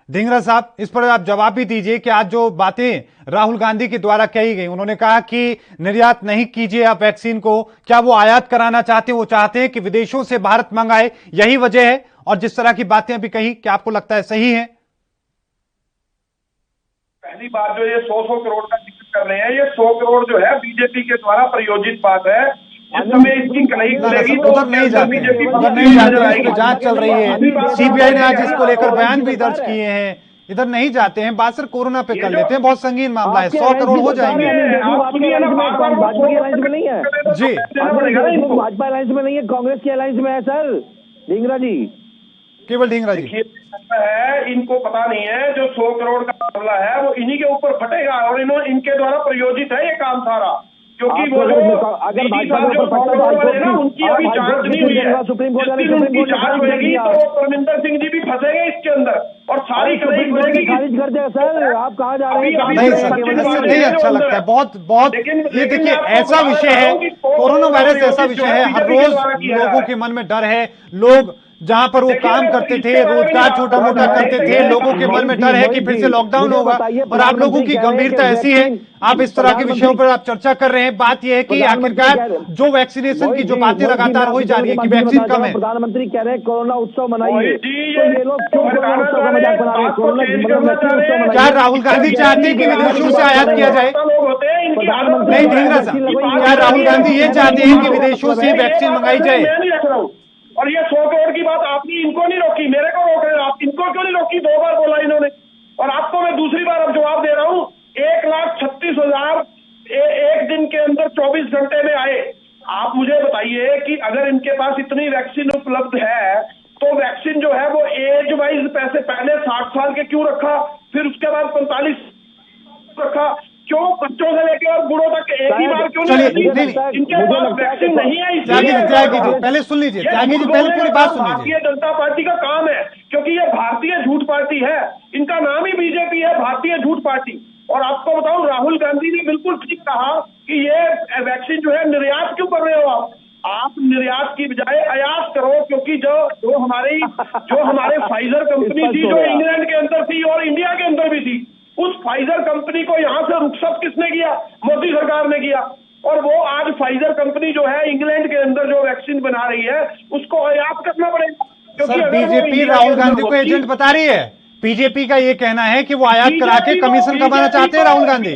धिंगरा साहब, इस पर आप जवाब भी दीजिए कि आज जो बातें राहुल गांधी के द्वारा कही गई, उन्होंने कहा कि निर्यात नहीं कीजिए आप वैक्सीन को, क्या वो आयात कराना चाहते हैं, वो चाहते हैं कि विदेशों से भारत मंगाए, यही वजह है। और जिस तरह की बातें अभी कही, क्या आपको लगता है सही है? पहली बात जो ये 100 करोड़ का जिक्र कर रहे हैं, ये 100 करोड़ जो है बीजेपी के द्वारा प्रायोजित बात है। जिस समय इसकी कलही खुलेगी तो उधर नहीं जाते, उधर नहीं जाते, जांच चल रही है, सीबीआई ने आज इसको लेकर बयान भी दर्ज किए हैं, इधर नहीं जाते हैं। बात सिर्फ कोरोना पे कर लेते हैं, बहुत संगीन मामला है, 100 करोड़ हो जाएंगे। जी, भाजपा अलायंस में नहीं है, कांग्रेस की अलायंस में है सर ढींगरा जी, केवल ढींगरा जी है। इनको पता नहीं है जो 100 करोड़ का मामला है वो इन्हीं के ऊपर फटेगा और इनके द्वारा प्रयोजित है ये काम सारा, क्योंकि वो जो डीजी साहब जो वाले ना उनकी अभी जांच नहीं हुई है, सुप्रीम कोर्ट उनकी जांच होगी तो परमिंदर सिंह जी भी फंसेंगे इसके अंदर और सारी कड़ाई खुलेगी। खारिज कर दिया सर, आप कहाँ जा रहे हैं? नहीं सर, नहीं अच्छा लगता है, बहुत ये देखिए ऐसा विषय है, कोरोना वायरस ऐसा विषय है, हर रोज लोगों के मन में डर है। लोग जहां पर वो काम करते थे, रोजगार छोटा मोटा करते थे, लोगों के मन में डर है कि फिर से लॉकडाउन होगा, और आप लोगों की गंभीरता ऐसी है, आप इस तरह के विषयों पर आप चर्चा कर रहे हैं। बात यह है कि आखिरकार जो वैक्सीनेशन की जो बातें लगातार हो जा रही है कि वैक्सीन कम है, प्रधानमंत्री कह रहे हैं कोरोना उत्सव मनाइए, तो ये लोग क्यों कोरोना उत्सव का मजाक बना रहे हैं? कोरोना क्या राहुल गांधी चाहते हैं कि विदेशों से आयात किया जाए? नहीं ढींगरा साहब, क्या राहुल गांधी ये चाहते हैं कि विदेशों से वैक्सीन मंगाई जाए? और ये 100 करोड़ की बात आपने इनको नहीं रोकी, मेरे को रोक रहे हो आप, इनको क्यों नहीं रोकी? 2 बार बोला इन्होंने, और आपको मैं दूसरी बार अब जवाब दे रहा हूँ। 1,36,000 एक दिन के अंदर 24 घंटे में आए। आप मुझे बताइए कि अगर इनके पास इतनी वैक्सीन उपलब्ध है तो वैक्सीन जो है वो एज वाइज पैसे पहले 60 साल के क्यों रखा, फिर उसके बाद 45 रखा, क्यों बच्चों से लेकर और बूढ़ों तक एक ही बार क्यों नहीं? इनके पास वैक्सीन नहीं है, त्यागी जी पहले सुन लीजिए, त्यागी जी पहले पूरी बात सुन लीजिए। भारतीय जनता पार्टी का काम है, क्योंकि ये भारतीय झूठ पार्टी है, इनका नाम ही बीजेपी है, भारतीय झूठ पार्टी। और आपको बताऊं, राहुल गांधी ने बिल्कुल ठीक कहा कि ये वैक्सीन जो है निर्यात क्यों कर रहे हो आप निर्यात की बजाय आयात करो, क्योंकि जो हमारे फाइजर कंपनी थी जो इंग्लैंड के अंदर थी और इंडिया के अंदर भी थी, उस फाइजर कंपनी को यहाँ से रुखसत किसने किया? मोदी सरकार ने किया। और वो आज फाइजर कंपनी जो है इंग्लैंड के अंदर जो वैक्सीन बना रही है उसको आयात करना पड़ेगा। सर बीजेपी राहुल गांधी को एजेंट बता रही है, बीजेपी का ये कहना है कि वो आयात करा के कमीशन कमाना चाहते हैं राहुल गांधी।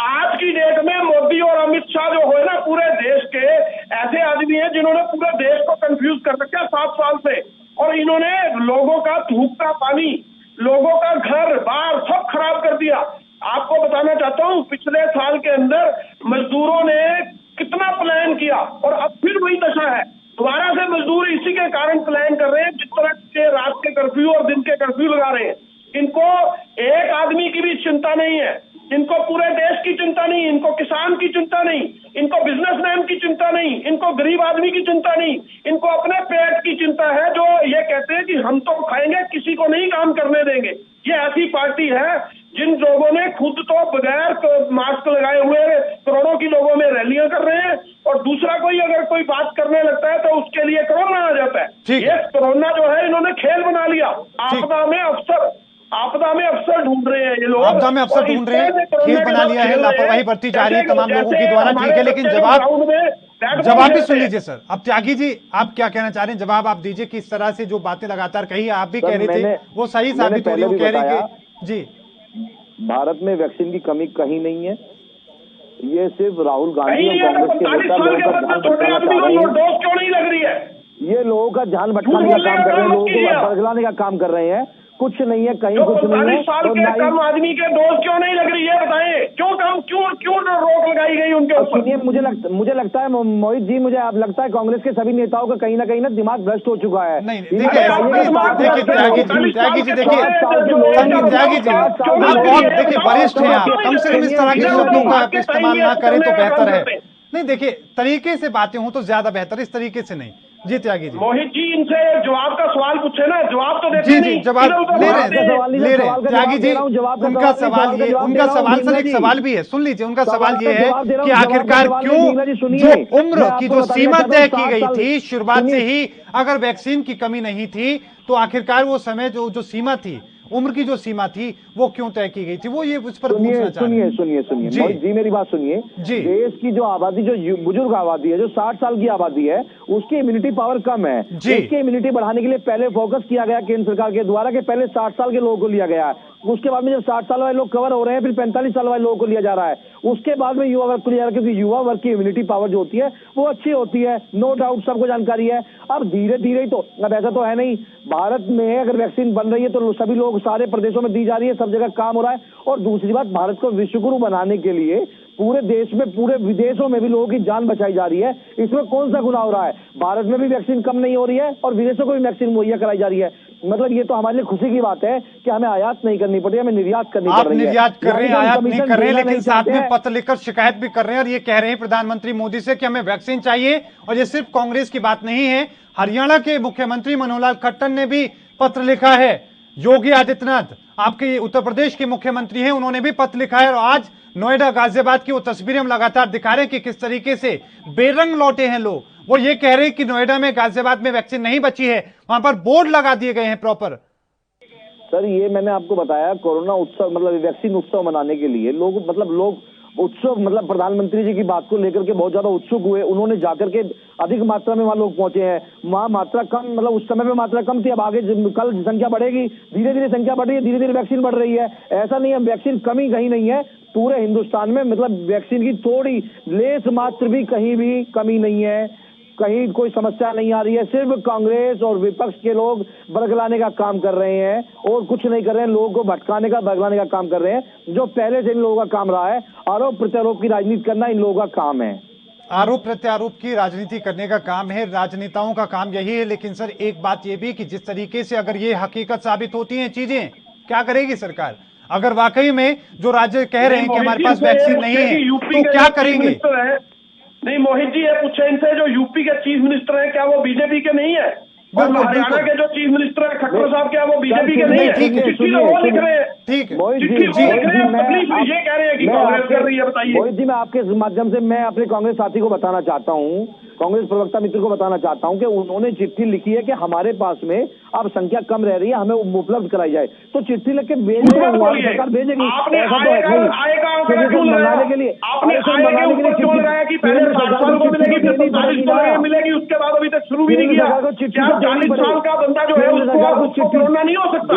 आज की डेट में मोदी और अमित शाह जो है ना, पूरे देश के ऐसे आदमी हैं जिन्होंने पूरे देश को कंफ्यूज कर रखा है 7 साल से, और इन्होंने लोगों का थूकता पानी, लोगों का घर बार सब खराब कर दिया। आपको बताना चाहता हूँ, पिछले साल के अंदर मजदूरों ने कितना प्लान किया और अब फिर वही दशा है। दोबारा से मजदूर इसी के कारण प्लान कर रहे हैं, जिस तरह के रात के कर्फ्यू और दिन के कर्फ्यू लगा रहे हैं। इनको एक आदमी की भी चिंता नहीं है, इनको पूरे देश की चिंता नहीं, इनको किसान की चिंता नहीं, इनको बिजनेसमैन की चिंता नहीं, इनको गरीब आदमी की चिंता नहीं, इनको अपने पेट की चिंता है, जो ये कहते हैं कि हम तो खाएंगे, किसी को नहीं काम करने देंगे। ये ऐसी पार्टी है जिन लोगों ने खुद तो बगैर मास्क लगाए हुए करोड़ों की लोगों में रैलियां कर रहे हैं, और दूसरा कोई अगर कोई बात करने लगता है तो उसके लिए कोरोना आ जाता है। ये कोरोना जो है इन्होंने खेल बना लिया। आपदा में अफसर ढूंढ रहे हैं ये लोग, आपदा में अफसर ढूंढ रहे हैं, खेल बना लिया है, लापरवाही बरती जा रही है तमाम लोगों के द्वारा। ठीक है, लेकिन जवाब भी सुन लीजिए सर। अब त्यागी जी आप क्या कहना चाह रहे हैं, जवाब आप दीजिए कि इस तरह से जो बातें लगातार कही आप भी कह रहे थे वो सही साबित हो रही, वो कह रहे कि जी भारत में वैक्सीन की कमी कहीं नहीं है, ये सिर्फ राहुल गांधी और कांग्रेस के नेता लोगों का ध्यान भटकाना चाह रहे हैं। क्यों नहीं लग रही है? ये लोगों का ध्यान भटकाने का काम कर रहे हैं, लोगों को बदलाने का काम कर रहे हैं। कुछ नहीं है, कहीं कुछ नहीं है। 45 साल के कम आदमी के डोज क्यों नहीं लग रही है, बताएं? क्यों रोक लगाई गई उनके ऊपर? सुनिए, मुझे लगता है मोहित जी, मुझे आप लगता है कांग्रेस के सभी नेताओं का कहीं ना दिमाग भ्रष्ट हो चुका है। नहीं देखिए त्यागी जी देखिए आप बहुत देखिए वरिष्ठ हैं, आप कम से कम इस तरह के शब्दों का आप इस्तेमाल ना करें तो बेहतर है। नहीं देखिए तरीके से बातें हों तो ज्यादा बेहतर, इस तरीके से नहीं। जी त्यागी जी। मोहित जी इनसे जवाब का सवाल पूछे ना, जवाब तो देते नहीं। जवाब ले रहे हैं त्यागी जी। उनका सवाल सर एक सवाल भी है, सुन लीजिए। उनका सवाल ये है कि आखिरकार क्यों जो उम्र की जो सीमा तय की गई थी शुरुआत से ही, अगर वैक्सीन की कमी नहीं थी तो आखिरकार वो समय जो सीमा थी, उम्र की जो सीमा थी वो क्यों तय की गई थी, वो ये उस पर पूछना चाह रहे हैं। सुनिए जी, मेरी बात सुनिए। देश की जो आबादी, जो बुजुर्ग आबादी है, जो 60 साल की आबादी है, उसकी इम्यूनिटी पावर कम है। उसकी इम्यूनिटी बढ़ाने के लिए पहले फोकस किया गया केंद्र सरकार के द्वारा कि पहले 60 साल के लोगों को लिया गया है। उसके बाद में जब 60 साल वाले लोग कवर हो रहे हैं, फिर 45 साल वाले लोगों को लिया जा रहा है। उसके बाद में युवा वर्ग को लिया जा रहा है, क्योंकि युवा वर्ग की इम्यूनिटी पावर जो होती है वो अच्छी होती है, नो डाउट, सबको जानकारी है। अब धीरे धीरे ही तो, अब ऐसा तो है नहीं भारत में अगर वैक्सीन बन रही है तो सभी लोग सारे प्रदेशों में दी जा रही है, सब जगह काम हो रहा है। और दूसरी बात, भारत को विश्वगुरु बनाने के लिए पूरे देश में, पूरे विदेशों में भी लोगों की जान बचाई जा रही है। इसमें कौन सा गुनाह हो रहा है? भारत में भी वैक्सीन कम नहीं हो रही है और विदेशों को भी वैक्सीन मुहैया कराई जा रही है। मतलब ये तो हमारे लिए खुशी की बात है कि हमें आयात नहीं करनी पड़ रही, हमें निर्यात करनी पड़ आप रही है। निर्यात कर रहे हैं, आयात नहीं कर रहे हैं, लेकिन साथ में हैं। पत्र लिखकर शिकायत भी कर रहे हैं और ये कह रहे हैं प्रधानमंत्री मोदी से कि हमें वैक्सीन चाहिए। और ये सिर्फ कांग्रेस की बात नहीं है, हरियाणा के मुख्यमंत्री मनोहर लाल खट्टर ने भी पत्र लिखा है। योगी आदित्यनाथ आपके उत्तर प्रदेश के मुख्यमंत्री हैं, उन्होंने भी पत्र लिखा है। और आज नोएडा गाजियाबाद की वो तस्वीरें हम लगातार दिखा रहे हैं कि किस तरीके से बेरंग लौटे हैं लोग। वो ये कह रहे हैं कि नोएडा में गाजियाबाद में वैक्सीन नहीं बची है, वहां पर बोर्ड लगा दिए गए हैं प्रॉपर। सर ये मैंने आपको बताया, कोरोना उत्सव मतलब वैक्सीन उत्सव मनाने के लिए लोग उत्सव मतलब प्रधानमंत्री जी की बात को लेकर के बहुत ज्यादा उत्सुक हुए। उन्होंने जाकर के अधिक मात्रा में वहां लोग पहुंचे हैं। वहां मात्रा कम, मतलब उस समय में मात्रा कम थी, अब आगे कल संख्या बढ़ेगी, धीरे धीरे संख्या बढ़ रही है, धीरे धीरे वैक्सीन बढ़ रही है। ऐसा नहीं है, वैक्सीन कमी कहीं नहीं है पूरे हिंदुस्तान में, मतलब वैक्सीन की थोड़ी लेस मात्र भी कहीं भी कमी नहीं है, कहीं कोई समस्या नहीं आ रही है। सिर्फ कांग्रेस और विपक्ष के लोग बरगलाने का काम कर रहे हैं और कुछ नहीं कर रहे हैं, लोगों को भटकाने का बरगलाने का काम कर रहे हैं, जो पहले से इन लोगों का काम रहा है। आरोप प्रत्यारोप की राजनीति करना इन लोगों का काम है। आरोप प्रत्यारोप की राजनीति करने का काम है, राजनेताओं का काम यही है। लेकिन सर एक बात यह भी कि जिस तरीके से अगर ये हकीकत साबित होती है चीजें, क्या करेगी सरकार? अगर वाकई में जो राज्य कह रहे हैं कि हमारे पास वैक्सीन नहीं है तो क्या करेंगे? नहीं मोहित जी, ये पूछे इनसे, जो यूपी के चीफ मिनिस्टर हैं क्या वो बीजेपी के नहीं है? और हरियाणा के जो चीफ मिनिस्टर है खट्टर साहब क्या वो बीजेपी के नहीं है? चिट्ठी तो वो लिख रहे हैं, ठीक है, चिट्ठी वो लिख रहे हैं, तकलीफ ये कह रहे हैं कि कांग्रेस कर रही है। बताइए मोहित जी, मैं आपके माध्यम से मैं अपने कांग्रेस साथी को बताना चाहता हूँ, कांग्रेस प्रवक्ता मित्र को बताना चाहता हूं कि उन्होंने चिट्ठी लिखी है कि हमारे पास में अब संख्या कम रह रही है, हमें उपलब्ध कराई जाए। तो चिट्ठी लिख के भेजेगी, सरकार भेजेगी। मंगाने के लिए मिलेगी, उसके बाद अभी तक शुरू भी नहीं किया। 40 साल का बंदा जो है उसको कोरोना नहीं हो सकता?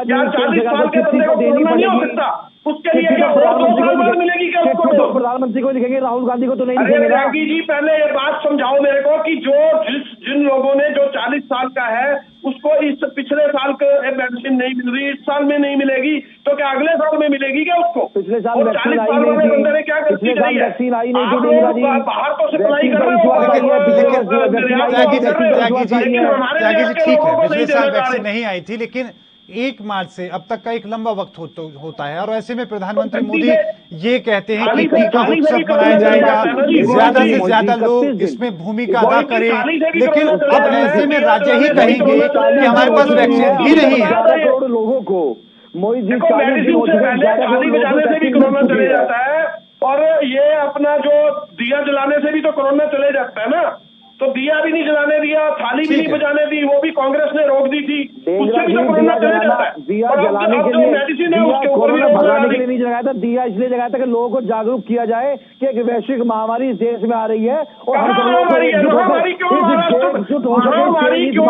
40 साल के बंदे को कोरोना नहीं हो सकता? उसके लिए क्या मिलेगी क्या उसको? तो प्रधानमंत्री को लिखेंगे, राहुल गांधी को तो नहीं अरे लिखेंगे। त्यागी जी पहले ये बात समझाओ मेरे को कि जिन लोगों ने जो 40 साल का है उसको इस पिछले साल के वैक्सीन नहीं मिल रही, इस साल में नहीं मिलेगी, तो क्या अगले साल में मिलेगी क्या उसको? पिछले साल 40 साल वाले बंदे ने क्या गलती करी है? वैक्सीन आई नहीं आप थी, लोग बाहर तो सप्लाई कर रहे हो, त्यागी जी ठीक है, पिछले साल वैक्सीन नहीं आई थी, लेकिन 1 मार्च से अब तक का एक लंबा वक्त होता है और ऐसे में प्रधानमंत्री मोदी ये कहते हैं कि टीका उत्सव मनाया जाएगा, ज्यादा से ज्यादा लोग इसमें भूमिका अदा करें, लेकिन अब ऐसे में राज्य ही कहेंगे कि हमारे पास वैक्सीन ही नहीं है। करोड़ लोगों को मोदी जी थाली बजाने से भी कोरोना चले जाता है और ये अपना जो दिया जलाने से भी तो कोरोना चले जाता है ना। तो दिया भी नहीं जलाने दिया, थाली भी नहीं बजाने दी, वो भी कांग्रेस ने रोक दी थी, उससे भी तो कोरोना चले जाता है। दिया जलाने के लिए, मेडिसिन है उसके ऊपर भी भगाने के लिए नहीं जलाया था, दिया इसलिए जलाया था कि लोगों को जागरूक किया जाए कि एक वैश्विक महामारी इस देश में आ रही है और महामारी क्यों महामारी क्यों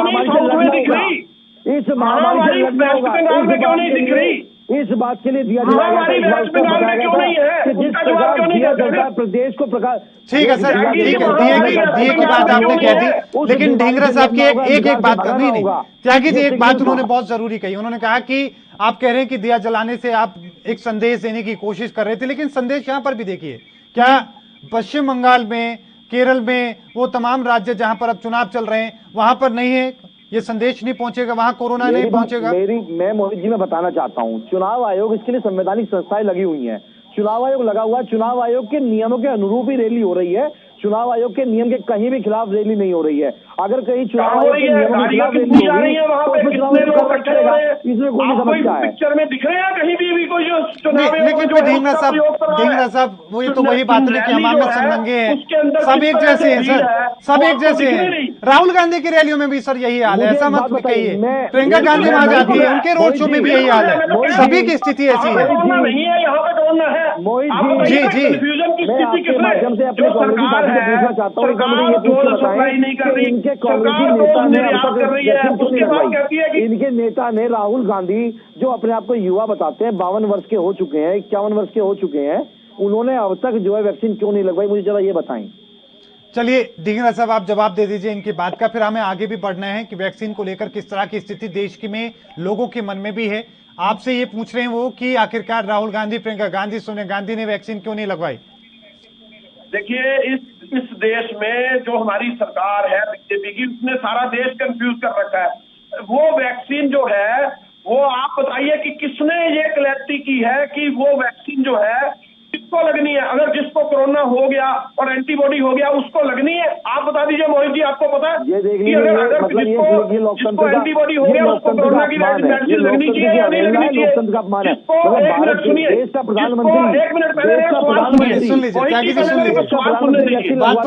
नहीं साउथ में दिख रही? इस महामारी वेस्ट बंगाल में क्यों नहीं दिख रही? इस बात के लिए दिया वेस्ट बंगाल में क्यों नहीं है? उसका जवाब क्यों नहीं देते? प्रदेश को प्रकाश ठीक है सर, ठीक है, दिए की बात आपने कह दी, लेकिन ढींगरा साहब की एक बात करनी नहीं। त्यागी जी एक बात उन्होंने बहुत जरूरी कही, उन्होंने कहा कि आप कह रहे हैं कि दिया जलाने से आप एक संदेश देने की कोशिश कर रहे थे, लेकिन संदेश यहां पर भी देखिए, क्या पश्चिम बंगाल में, केरल में, वो तमाम राज्य जहां पर अब चुनाव चल रहे हैं वहां पर नहीं है, ये संदेश नहीं पहुंचेगा, वहां कोरोना नहीं पहुंचेगा? मैं मोहित जी मैं बताना चाहता हूं, चुनाव आयोग इसके लिए संवैधानिक संस्थाएं लगी हुई हैं, चुनाव आयोग लगा हुआ है, चुनाव आयोग के नियमों के अनुरूप ही रैली हो रही है, चुनाव आयोग के नियम के कहीं भी खिलाफ रैली नहीं हो रही है। अगर कहीं चुनाव आयोग के नियमों के खिलाफ रैली हो रही है तो चुनाव आयोग इसमें कोई समस्या है? पिक्चर में दिख रहे हैं कहीं भी कोई चुनाव? लेकिन ढींगरा साहब वो ये तो वही बात है कि हम आमने सामने हैं, सब एक जैसे हैं सर, सब एक जैसे हैं। राहुल गांधी की रैलियों में भी सर यही हाल है, ऐसा मत कहिए। प्रियंका गांधी वहां जाती है, उनके रोड शो में भी यही हाल है, सभी की स्थिति ऐसी है। नहीं है यहाँ पे कोरोना है मोहित जी, जी कंफ्यूजन की स्थिति किस माध्यम से अपने कांग्रेसी साथी से पूछना चाहता हूँ, इनके कांग्रेसी नेता ने इनके नेता ने राहुल गांधी जो अपने आप को युवा बताते हैं, 52 वर्ष के हो चुके हैं, 51 वर्ष के हो चुके हैं, उन्होंने अब तक जो है वैक्सीन क्यों नहीं लगवाई, मुझे जरा ये बताएं। चलिए ढींगरा साहब आप जवाब दे दीजिए इनकी बात का, फिर हमें आगे भी बढ़ना है कि वैक्सीन को लेकर किस तरह की स्थिति देश की में लोगों के मन में भी है। आपसे ये पूछ रहे हैं वो कि आखिरकार राहुल गांधी, प्रियंका गांधी, सोनिया गांधी ने वैक्सीन क्यों नहीं लगवाई? देखिए इस देश में जो हमारी सरकार है बीजेपी की, उसने सारा देश कंफ्यूज कर रखा है। वो वैक्सीन जो है वो आप बताइए कि किसने ये क्लैरिटी की है कि वो वैक्सीन जो है किसको लगनी है। अगर जिसको कोरोना हो गया और एंटीबॉडी हो गया उसको लगनी है, आप बता दीजिए मोहित जी, आपको पता है कि अगर जिसको एंटीबॉडी हो गया उसको कोरोना की वैक्सीन लगनी चाहिए या नहीं लगनी चाहिए। जिसको एक मिनट सुनिए, एक मिनट पहले सवाल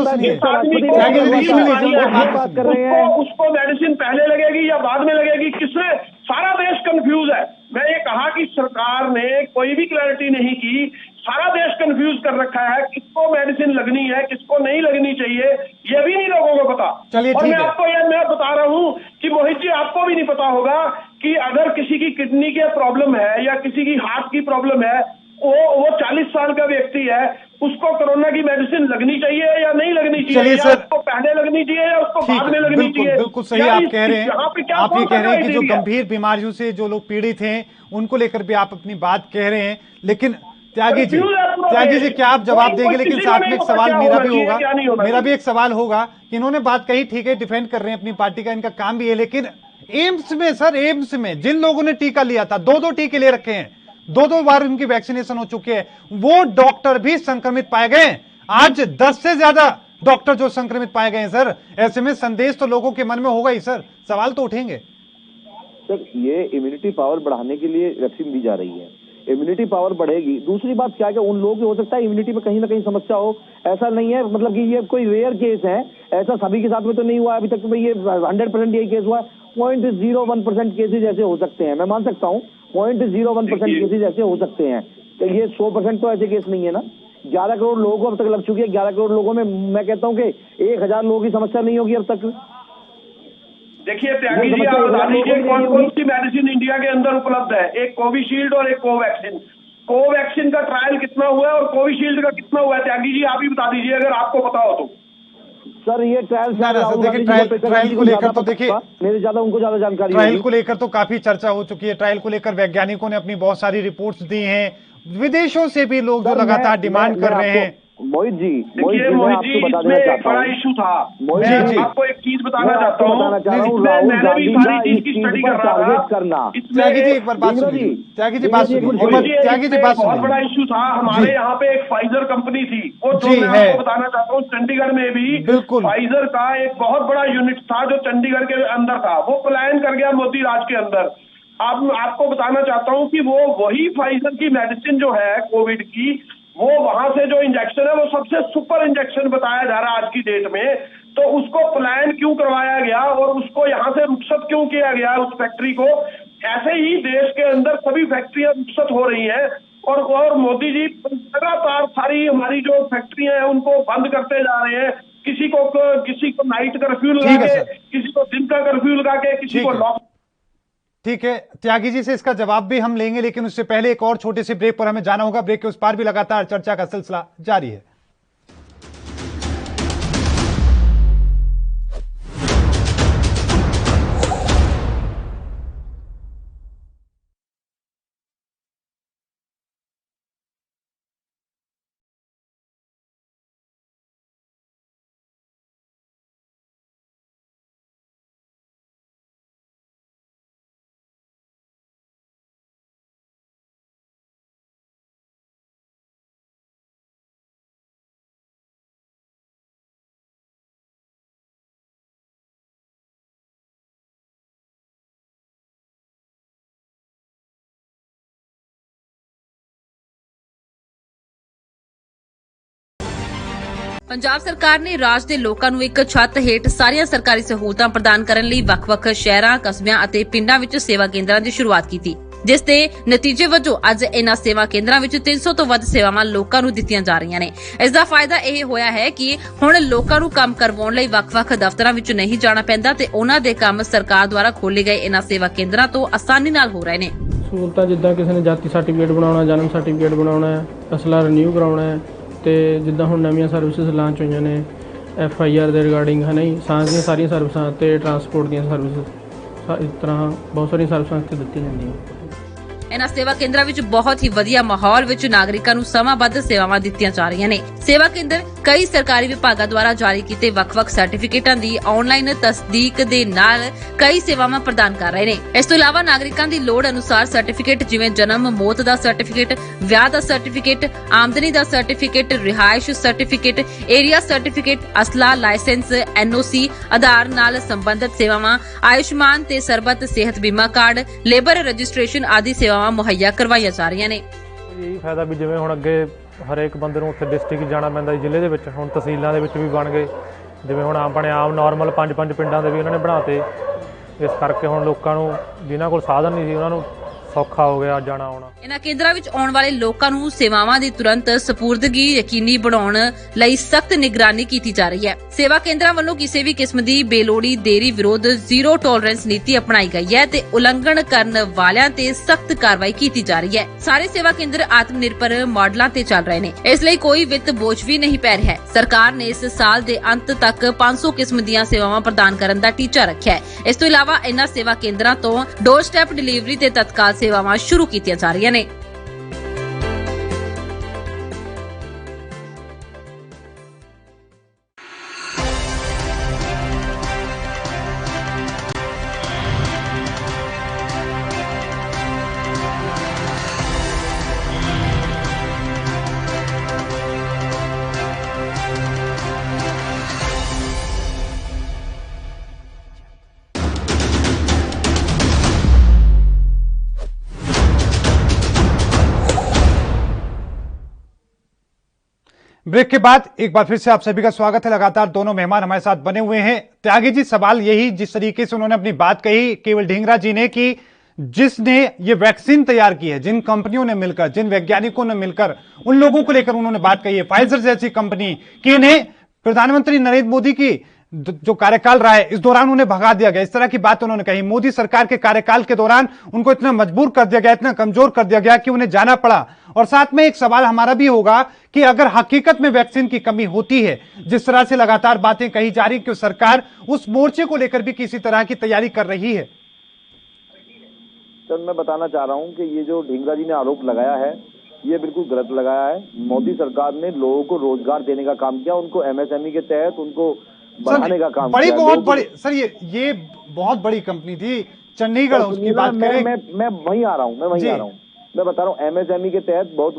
सुनिए, उसको मेडिसिन पहले लगेगी या बाद में लगेगी, किसने, सारा देश कंफ्यूज है। मैं ये कहा कि सरकार ने कोई भी क्लैरिटी नहीं की, सारा देश कंफ्यूज कर रखा है, किसको मेडिसिन लगनी है किसको नहीं लगनी चाहिए ये भी नहीं लोगों को पता। चलिए और मैं आपको ये मैं बता रहा हूँ कि मोहित जी आपको भी नहीं पता होगा कि अगर किसी की किडनी की प्रॉब्लम है या किसी की हार्ट की प्रॉब्लम है, वो 40 साल का व्यक्ति है, उसको कोरोना की मेडिसिन लगनी चाहिए या नहीं लगनी चाहिए, या उसको पहले लगनी चाहिए या उसको बाद में लगनी चाहिए। बिल्कुल सही आप कह रहे हैं। आप ये कह रहे हैं कि जो गंभीर बीमारियों से जो लोग पीड़ित हैं उनको लेकर भी आप अपनी बात कह रहे हैं, लेकिन त्यागी जी क्या आप जवाब देंगे? लेकिन साथ में एक सवाल मेरा भी एक सवाल होगा कि इन्होंने बात कही, ठीक है, डिफेंड कर रहे हैं अपनी पार्टी का, इनका काम भी है, लेकिन एम्स में सर, एम्स में जिन लोगों ने टीका लिया था, 2-2 टीके ले रखे हैं, 2-2 बार उनकी वैक्सीनेशन हो चुकी है, वो डॉक्टर भी संक्रमित पाए गए। आज 10 से ज्यादा डॉक्टर जो संक्रमित पाए गए हैं सर। ऐसे में संदेश तो लोगों के मन में होगा ही सर, सवाल तो उठेंगे सर। ये इम्यूनिटी पावर बढ़ाने के लिए वैक्सीन दी जा रही है, इम्यूनिटी पावर बढ़ेगी। दूसरी बात क्या है कि उन लोगों की हो सकता है इम्यूनिटी में कहीं ना कहीं समस्या हो, ऐसा नहीं है, मतलब कि ये कोई रेयर केस है, ऐसा सभी के साथ में तो नहीं हुआ अभी तक। तो ये 100% यही केस हुआ है। 0.01% केसेज ऐसे हो सकते हैं, मैं मान सकता हूँ 0.01% केसेज ऐसे हो सकते हैं, तो ये 100% तो ऐसे केस नहीं है ना। 11 करोड़ लोगों को अब तक लग चुकी है, 11 करोड़ लोगों में मैं कहता हूँ कि 1000 लोगों की समस्या नहीं होगी अब तक। देखिए त्यागी जी, आप बता दीजिए कौन कौन सी मेडिसिन इंडिया के अंदर उपलब्ध है। एक कोविशील्ड और एक कोवैक्सीन। कोवैक्सीन का ट्रायल कितना हुआ है और कोविशील्ड का कितना हुआ है, त्यागी जी आप ही बता दीजिए अगर आपको पता हो तो। सर ये ट्रायल को लेकर तो देखिए मेरे उनको ज्यादा जानकारी, ट्रायल को लेकर तो काफी चर्चा हो चुकी है। ट्रायल को लेकर वैज्ञानिकों ने अपनी बहुत सारी रिपोर्ट्स दी हैं, विदेशों से भी लोग जो लगातार डिमांड कर रहे हैं। मोहित जी इसमें एक बड़ा इशू था। मैं आपको एक चीज बताना चाहता हूँ, मैंने भी सारी चीज की स्टडी कर रहा था। त्यागी जी एक बार बात सुनिए, त्यागी जी बात सुनिए, बहुत बड़ा इशू था। हमारे यहाँ पे एक फाइजर कंपनी थी, वो जो मैं आपको बताना चाहता हूँ, चंडीगढ़ में भी फाइजर का एक बहुत बड़ा यूनिट था जो चंडीगढ़ के अंदर था, वो पलायन कर गया मोदी राज के अंदर। अब आपको बताना चाहता हूँ कि वो वही फाइजर की मेडिसिन जो है कोविड की, वो वहां से जो इंजेक्शन है वो सबसे सुपर इंजेक्शन बताया जा रहा है आज की डेट में। तो उसको पलायन क्यों करवाया गया और उसको यहाँ से रुखसत क्यों किया गया उस फैक्ट्री को? ऐसे ही देश के अंदर सभी फैक्ट्रियां रुखसत हो रही हैं और मोदी जी लगातार सारी हमारी जो फैक्ट्रियां हैं उनको बंद करते जा रहे हैं। किसी को नाइट कर्फ्यू लगा के, किसी को दिन का कर्फ्यू लगा के, किसी को लॉक। ठीक है, त्यागी जी से इसका जवाब भी हम लेंगे, लेकिन उससे पहले एक और छोटे से ब्रेक पर हमें जाना होगा। ब्रेक के उस पार भी लगातार चर्चा का सिलसिला जारी है। ਪੰਜਾਬ ਸਰਕਾਰ ਨੇ ਰਾਜ ਦੇ ਲੋਕਾਂ ਨੂੰ ਇੱਕ ਛੱਤ ਹੇਠ ਸਾਰੀਆਂ ਸਰਕਾਰੀ ਸਹੂਲਤਾਂ ਪ੍ਰਦਾਨ ਕਰਨ ਲਈ ਵੱਖ-ਵੱਖ ਸ਼ਹਿਰਾਂ, ਕਸਬਿਆਂ ਅਤੇ ਪਿੰਡਾਂ ਵਿੱਚ ਸੇਵਾ ਕੇਂਦਰਾਂ ਦੀ ਸ਼ੁਰੂਆਤ ਕੀਤੀ, ਜਿਸ ਦੇ ਨਤੀਜੇ ਵਜੋਂ ਅੱਜ ਇਨ੍ਹਾਂ ਸੇਵਾ ਕੇਂਦਰਾਂ ਵਿੱਚ 300 ਤੋਂ ਵੱਧ ਸੇਵਾਵਾਂ ਲੋਕਾਂ ਨੂੰ ਦਿੱਤੀਆਂ ਜਾ ਰਹੀਆਂ ਨੇ। ਇਸ ਦਾ ਫਾਇਦਾ ਇਹ ਹੋਇਆ ਹੈ ਕਿ ਹੁਣ ਲੋਕਾਂ ਨੂੰ ਕੰਮ ਕਰਵਾਉਣ ਲਈ ਵੱਖ-ਵੱਖ ਦਫ਼ਤਰਾਂ ਵਿੱਚ ਨਹੀਂ ਜਾਣਾ ਪੈਂਦਾ ਤੇ ਉਹਨਾਂ ਦੇ ਕੰਮ ਸਰਕਾਰ ਦੁਆਰਾ ਖੋਲੇ ਗਏ ਇਨ੍ਹਾਂ ਸੇਵਾ ਕੇਂਦਰਾਂ ਤੋਂ ਆਸਾਨੀ ਨਾਲ ਹੋ ਰਹੇ ਨੇ। ਸਹੂਲਤਾਂ ਜਿੱਦਾਂ ਕਿਸੇ ਨੇ ਜਾਤੀ ਸਰਟੀਫਿਕੇਟ ਬਣਾਉਣਾ, ਜਨਮ ਸਰਟੀਫਿਕੇਟ ਬਣਾਉਣਾ ਹੈ, ਅਸਲਾ ਰੀਨਿਊ ਕਰਾਉਣਾ ਹੈ, ਤੇ ਜਿੱਦਾਂ ਹੁਣ ਨਵੀਆਂ ਸਰਵਿਸਿਜ਼ ਲਾਂਚ ਹੋਈਆਂ ਨੇ FIR ਦੇ ਰਿਗਾਰਡਿੰਗ ਹੈ ਨਹੀਂ, ਸਾਂਝ ਦੀਆਂ ਸਾਰੀਆਂ ਸਰਵਿਸਾਂ ਤੇ ਟਰਾਂਸਪੋਰਟ ਦੀਆਂ ਸਰਵਿਸਿਜ਼, ਇਸ ਤਰ੍ਹਾਂ ਬਹੁਤ ਸਾਰੀਆਂ ਸਰਵਿਸਾਂ ਇੱਥੇ ਦਿੱਤੀਆਂ ਜਾਂਦੀਆਂ। ਇਹਨਾਂ ਸੇਵਾ ਕੇਂਦਰਾਂ ਵਿੱਚ ਬਹੁਤ ਹੀ ਵਧੀਆ ਮਾਹੌਲ ਵਿੱਚ ਨਾਗਰਿਕਾਂ ਨੂੰ ਸਮਾਂਬੱਧ ਸੇਵਾਵਾਂ ਦਿੱਤੀਆਂ ਜਾ ਰਹੀਆਂ ਨੇ। ਸੇਵਾ ਕੇਂਦਰ ਕਈ ਸਰਕਾਰੀ ਵਿਭਾਗਾਂ ਦੁਆਰਾ ਜਾਰੀ ਕੀਤੇ ਵੱਖ-ਵੱਖ ਸਰਟੀਫਿਕੇਟਾਂ ਦੀ ਆਨਲਾਈਨ ਤਸਦੀਕ ਦੇ ਨਾਲ ਕਈ ਸੇਵਾਵਾਂ ਪ੍ਰਦਾਨ ਕਰ ਰਹੇ ਨੇ। ਇਸ ਤੋਂ ਇਲਾਵਾ ਨਾਗਰਿਕਾਂ ਦੀ ਲੋੜ ਅਨੁਸਾਰ ਸਰਟੀਫਿਕੇਟ ਜਿਵੇਂ ਜਨਮ ਮੌਤ ਦਾ ਸਰਟੀਫਿਕੇਟ, ਵਿਆਹ ਦਾ ਸਰਟੀਫਿਕੇਟ, ਆਮਦਨੀ ਦਾ ਸਰਟੀਫਿਕੇਟ, ਰਿਹਾਇਸ਼ ਸਰਟੀਫਿਕੇਟ, ਏਰੀਆ ਸਰਟੀਫਿਕੇਟ, ਅਸਲਾ ਲਾਇਸੈਂਸ, NOC, ਆਧਾਰ ਨਾਲ ਸੰਬੰਧਿਤ ਸੇਵਾਵਾਂ, ਆਯੁਸ਼ਮਾਨ ਤੇ ਸਰਬੱਤ ਸਿਹਤ ਬੀਮਾ ਕਾਰਡ, ਲੇਬਰ ਰਜਿਸਟ੍ਰੇਸ਼ਨ ਆਦि ਸੇਵਾਵਾਂ ਮੁਹੱਈਆ ਕਰਵਾਈਆਂ ਜਾ ਰਹੀਆਂ ਨੇ। ਇਹ ਫਾਇਦਾ ਵੀ ਜਿਵੇਂ ਹੁਣ ਅੱਗੇ ਹਰੇਕ ਬੰਦੇ ਨੂੰ ਉੱਥੇ ਡਿਸਟ੍ਰਿਕਟ ਜਾਣਾ ਪੈਂਦਾ ਜ਼ਿਲ੍ਹੇ ਦੇ ਵਿੱਚ, ਹੁਣ ਤਹਿਸੀਲਾਂ ਦੇ ਵਿੱਚ ਵੀ ਬਣ ਗਏ। ਜਿਵੇਂ ਹੁਣ ਆਪਣੇ ਆਮ ਨਾਰਮਲ 5-5 ਪਿੰਡਾਂ ਦੇ ਵੀ ਉਹਨਾਂ ਨੇ ਬਣਾਤੇ। ਇਸ ਕਰਕੇ ਹੁਣ ਲੋਕਾਂ ਨੂੰ ਜਿਨ੍ਹਾਂ ਕੋਲ ਸਾਧਨ ਨਹੀਂ ਸੀ ਉਹਨਾਂ ਨੂੰ ਸੌਖਾ ਹੋ ਗਿਆ ਜਾਣਾ ਆਉਣਾ। ਇਹਨਾਂ ਕੇਂਦਰਾਂ ਵਿੱਚ ਆਉਣ ਵਾਲੇ ਲੋਕਾਂ ਨੂੰ ਸੇਵਾਵਾਂ ਦੀ ਤੁਰੰਤ ਸਪੁਰਦਗੀ ਯਕੀਨੀ ਬਣਾਉਣ ਲਈ ਸਖਤ ਨਿਗਰਾਨੀ ਕੀਤੀ ਜਾ ਰਹੀ ਹੈ। ਸੇਵਾ ਕੇਂਦਰਾਂ ਵੱਲੋਂ ਕਿਸੇ ਵੀ ਕਿਸਮ ਦੀ ਬੇਲੋੜੀ ਦੇਰੀ ਵਿਰੁੱਧ ਜ਼ੀਰੋ ਟੋਲਰੈਂਸ ਨੀਤੀ ਅਪਣਾਈ ਗਈ ਹੈ ਤੇ ਉਲੰਘਣ ਕਰਨ ਵਾਲਿਆਂ ਤੇ ਸਖਤ ਕਾਰਵਾਈ ਕੀਤੀ ਜਾ ਰਹੀ ਹੈ। ਸਾਰੇ ਸੇਵਾ ਕੇਂਦਰ ਆਤਮ ਨਿਰਭਰ ਮਾਡਲਾਂ ਤੇ ਚੱਲ ਰਹੇ ਨੇ, ਇਸ ਲਈ ਕੋਈ ਵਿੱਤ ਬੋਝ ਵੀ ਨਹੀਂ ਪੈ ਰਿਹਾ ਹੈ। ਸਰਕਾਰ ਨੇ ਇਸ ਸਾਲ ਦੇ ਅੰਤ ਤੱਕ 500 ਕਿਸਮ ਦੀਆਂ ਸੇਵਾਵਾਂ ਪ੍ਰਦਾਨ ਕਰਨ ਦਾ ਟੀਚਾ ਰੱਖਿਆ ਹੈ। ਇਸ ਤੋਂ ਇਲਾਵਾ ਇਹਨਾਂ ਸੇਵਾ ਕੇਂਦਰਾਂ ਤੋਂ ਡੋਰ ਸਟੈਪ ਡਿਲੀਵਰੀ ਤੇ ਤਤਕਾਲ ਸੇਵਾਵਾਂ ਸ਼ੁਰੂ ਕੀਤੀਆਂ ਜਾ ਰਹੀਆਂ ਨੇ। ब्रेक के बाद एक बार फिर से आप सभी का स्वागत है। लगातार दोनों मेहमान हमारे साथ बने हुए हैं। त्यागी जी, सवाल यही, जिस तरीके से उन्होंने अपनी बात कही केवल ढींगरा जी ने, कि जिसने ये वैक्सीन तैयार की है, जिन कंपनियों ने मिलकर, जिन वैज्ञानिकों ने मिलकर, उन लोगों को लेकर उन्होंने बात कही है, फाइजर जैसी कंपनी, कि इन्हें प्रधानमंत्री नरेंद्र मोदी की जो कार्यकाल रहा है इस दौरान उन्हें भगा दिया गया, इस तरह की बात उन्होंने कही। मोदी सरकार के कार्यकाल के दौरान उनको इतना मजबूर कर दिया गया, इतना कमजोर कर दिया गया कि उन्हें जाना पड़ा। और साथ में एक सवाल हमारा भी होगा कि अगर हकीकत में वैक्सीन की कमी होती है, जिस तरह से लगातार बातें कही जा रही कि सरकार उस मोर्चे को लेकर भी किसी तरह की तैयारी कर रही है। सर, मैं बताना चाह रहा हूं कि ये जो ढींगरा जी ने आरोप लगाया है ये बिल्कुल गलत लगाया है। मोदी सरकार ने लोगों को रोजगार देने का काम किया, उनको MSME के तहत उनको बढ़ाने का काम बड़ी किया। बहुत बड़ी सर, ये बहुत बड़ी कंपनी थी चंडीगढ़, उसकी बात करें। मैं वहीं आ रहा हूँ, मैं बता रहा हूँ MSME के तहत बहुत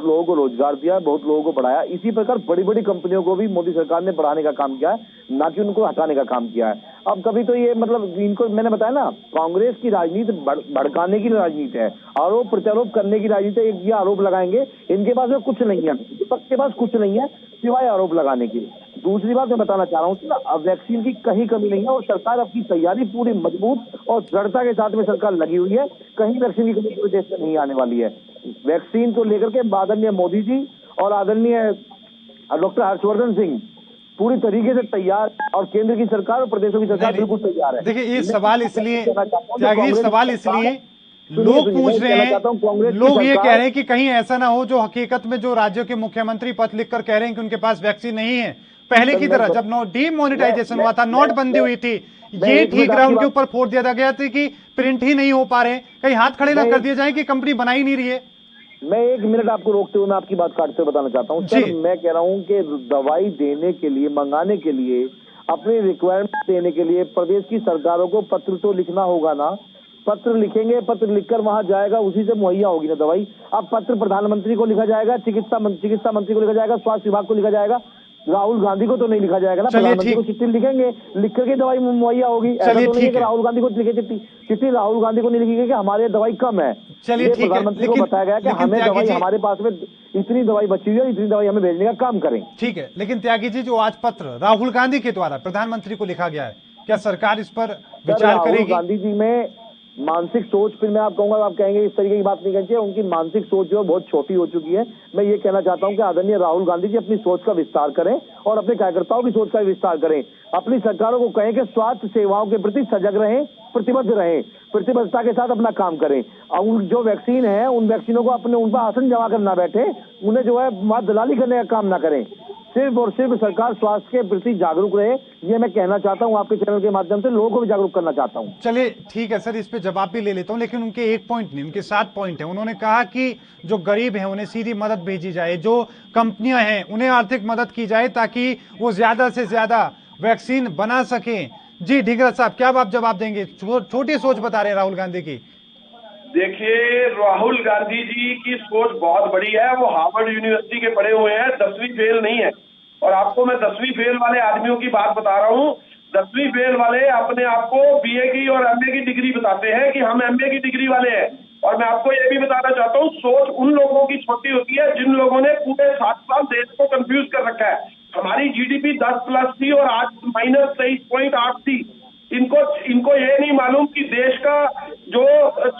लोगों को रोजगार दिया, बहुत लोगों को बढ़ाया। इसी प्रकार बड़ी बड़ी कंपनियों को भी मोदी सरकार ने बढ़ाने का काम किया है, ना कि उनको हटाने का काम किया है। अब कभी तो ये मतलब इनको मैंने बताया ना, कांग्रेस की राजनीति भड़काने की राजनीति है, आरोप प्रत्यारोप करने की राजनीति है। ये आरोप लगाएंगे, इनके पास में कुछ नहीं है, विपक्ष के पास कुछ नहीं है सिवाय आरोप लगाने की। दूसरी बात मैं बताना चाह रहा हूँ कि वैक्सीन की कहीं कमी नहीं है और सरकार अपनी तैयारी पूरी मजबूत और दृढ़ता के साथ में सरकार लगी हुई है। कहीं वैक्सीन की कमी पूरे देश में नहीं आने वाली है। वैक्सीन को लेकर के आदरणीय मोदी जी और आदरणीय डॉक्टर हर्षवर्धन सिंह पूरी तरीके से तैयार, और केंद्र की सरकार और प्रदेशों की सरकार बिल्कुल तैयार है। देखिए, ये सवाल इसलिए लोग पूछ रहे हैं, लोग ये कह रहे हैं कि कहीं ऐसा ना हो जो हकीकत में जो राज्यों के मुख्यमंत्री पत्र लिखकर कह रहे हैं कि उनके पास वैक्सीन नहीं है, पहले की तरह जब डीमोनेटाइजेशन हुआ था, नोटबंदी हुई थी, ये ठीक रहा, उनके ऊपर फोड़ दिया गया था कि प्रिंट ही नहीं हो पा रहे, कहीं हाथ खड़े ना कर दिए जाए कि कंपनी बना ही नहीं रही है। मैं 1 मिनट आपको रोकते हुए मैं आपकी बात काटते हुए बताना चाहता हूँ। सर, मैं कह रहा हूँ कि दवाई देने के लिए, मंगाने के लिए, अपनी रिक्वायरमेंट देने के लिए प्रदेश की सरकारों को पत्र तो लिखना होगा ना। पत्र लिखेंगे, पत्र लिखकर वहां जाएगा, उसी से मुहैया होगी ना दवाई। अब पत्र प्रधानमंत्री को लिखा जाएगा, चिकित्सा मंत्री को लिखा जाएगा, स्वास्थ्य विभाग को लिखा जाएगा, राहुल गांधी को तो नहीं लिखा जाएगा ना। प्रधानमंत्री को चिट्ठी लिखेंगे, लिख करके दवाई मुहैया होगी। ऐसा तो नहीं है कि राहुल गांधी को लिखे चिट्ठी राहुल गांधी को नहीं लिखेगी कि हमारे दवाई कम है। चलिए, प्रधानमंत्री को बताया गया कि हमें दवाई, हमारे पास में इतनी दवाई बची हुई है, इतनी दवाई हमें भेजने का काम करें। ठीक है, लेकिन त्यागी जी, जो आज पत्र राहुल गांधी के द्वारा प्रधानमंत्री को लिखा गया है, क्या सरकार इस पर विचार करेगी? राहुल गांधी जी में मानसिक सोच, फिर मैं आप कहूंगा, आप कहेंगे इस तरीके की बात नहीं करनी चाहिए, उनकी मानसिक सोच जो है बहुत छोटी हो चुकी है। मैं ये कहना चाहता हूं कि आदरणीय राहुल गांधी जी अपनी सोच का विस्तार करें और अपने कार्यकर्ताओं की सोच का विस्तार करें। अपनी सरकारों को कहें कि स्वास्थ्य सेवाओं के प्रति सजग रहें, प्रतिबद्ध रहें, प्रतिबद्धता के साथ अपना काम करें। और जो वैक्सीन है, उन वैक्सीनों को अपने उन पर आसन जमा कर ना बैठे, उन्हें जो है दलाली करने का काम ना करें। सिर्फ और सिर्फ सरकार स्वास्थ्य के प्रति जागरूक रहे, ये मैं कहना चाहता हूं आपके चैनल के माध्यम से, लोगों को भी जागरूक करना चाहता हूं। चलिए ठीक है सर, इस पे जवाब भी ले लेता हूं, लेकिन उनके एक पॉइंट नहीं, उनके 7 पॉइंट है। उन्होंने कहा कि जो गरीब हैं उन्हें सीधी मदद भेजी जाए, जो कंपनियां हैं उन्हें आर्थिक मदद की जाए ताकि वो ज्यादा से ज्यादा वैक्सीन बना सकें। जी ढींगरा साहब, क्या आप जवाब देंगे? छोटी सोच बता रहे हैं राहुल गांधी की। देखिए, राहुल गांधी जी की सोच बहुत बड़ी है। वो हार्वर्ड यूनिवर्सिटी के पढ़े हुए हैं, 10वीं फेल नहीं है। और आपको मैं 10वीं फेल वाले आदमियों की बात बता रहा हूँ। 10वीं फेल वाले अपने आप को बीए की और एमए की डिग्री बताते हैं कि हम एमए की डिग्री वाले हैं। और मैं आपको ये भी बताना चाहता हूँ, सोच उन लोगों की छोटी होती है जिन लोगों ने पूरे 7 साल देश को कंफ्यूज कर रखा है। हमारी जीडीपी 10+ थी और आज -23.8 थी। इनको ये नहीं मालूम कि देश का जो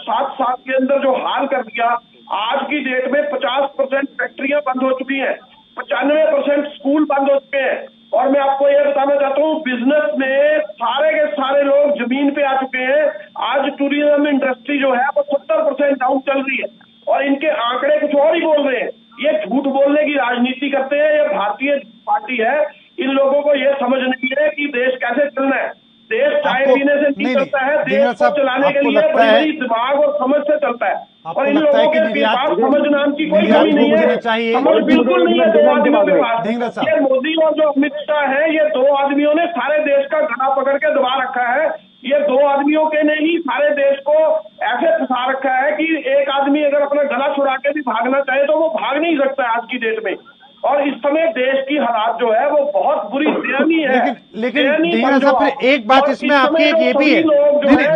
7 साल के अंदर जो हाल कर दिया, आज की डेट में 50% फैक्ट्रियां बंद हो चुकी हैं, 95% स्कूल बंद हो चुके हैं। और मैं आपको यह बताना चाहता हूँ, बिजनेस में सारे के सारे लोग जमीन पे आ चुके हैं। आज टूरिज्म इंडस्ट्री जो है वो 70% डाउन चल रही है और इनके आंकड़े कुछ और ही बोल रहे हैं। ये झूठ बोलने की राजनीति करते हैं। ये भारतीय पार्टी है। इन लोगों को ये समझ नहीं है कि देश कैसे चलना है। देश चाय पीने से नहीं चलता है, देश को चलाने के लिए बड़ी बड़ी दिमाग और समझ से चलता है। और इन लोगों के पास समझ नाम की कोई कमी नहीं है, समझ बिल्कुल नहीं है दो आदमियों के पास। ये मोदी और जो अमित शाह है, ये 2 आदमियों ने सारे देश का गला पकड़ के दबा रखा है। ये 2 आदमियों के ने ही सारे देश को ऐसे फंसा रखा है कि एक आदमी अगर अपना गला छुड़ा के भी भागना चाहे तो वो भाग नहीं सकता आज की डेट में। और इस समय देश की हालात जो है वो बहुत बुरी दयनीय है। लेकिन ढींगरा साहब, फिर एक बात इसमें आपकी एक ये भी है,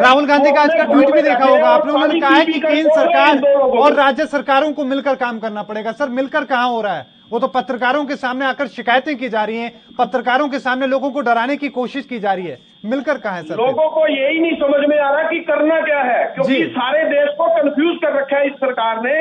राहुल गांधी का आज का ट्वीट भी देखा होगा आपने। उन्होंने कहा है कि केंद्र सरकार और राज्य सरकारों को मिलकर काम करना पड़ेगा। सर, मिलकर कहाँ हो रहा है? वो तो पत्रकारों के सामने आकर शिकायतें की जा रही हैं, पत्रकारों के सामने लोगों को डराने की कोशिश की जा रही है। मिलकर कहाँ है सर? लोगों को यही नहीं समझ में आ रहा कि करना क्या है, क्योंकि सारे देश को कंफ्यूज कर रखा है इस सरकार ने।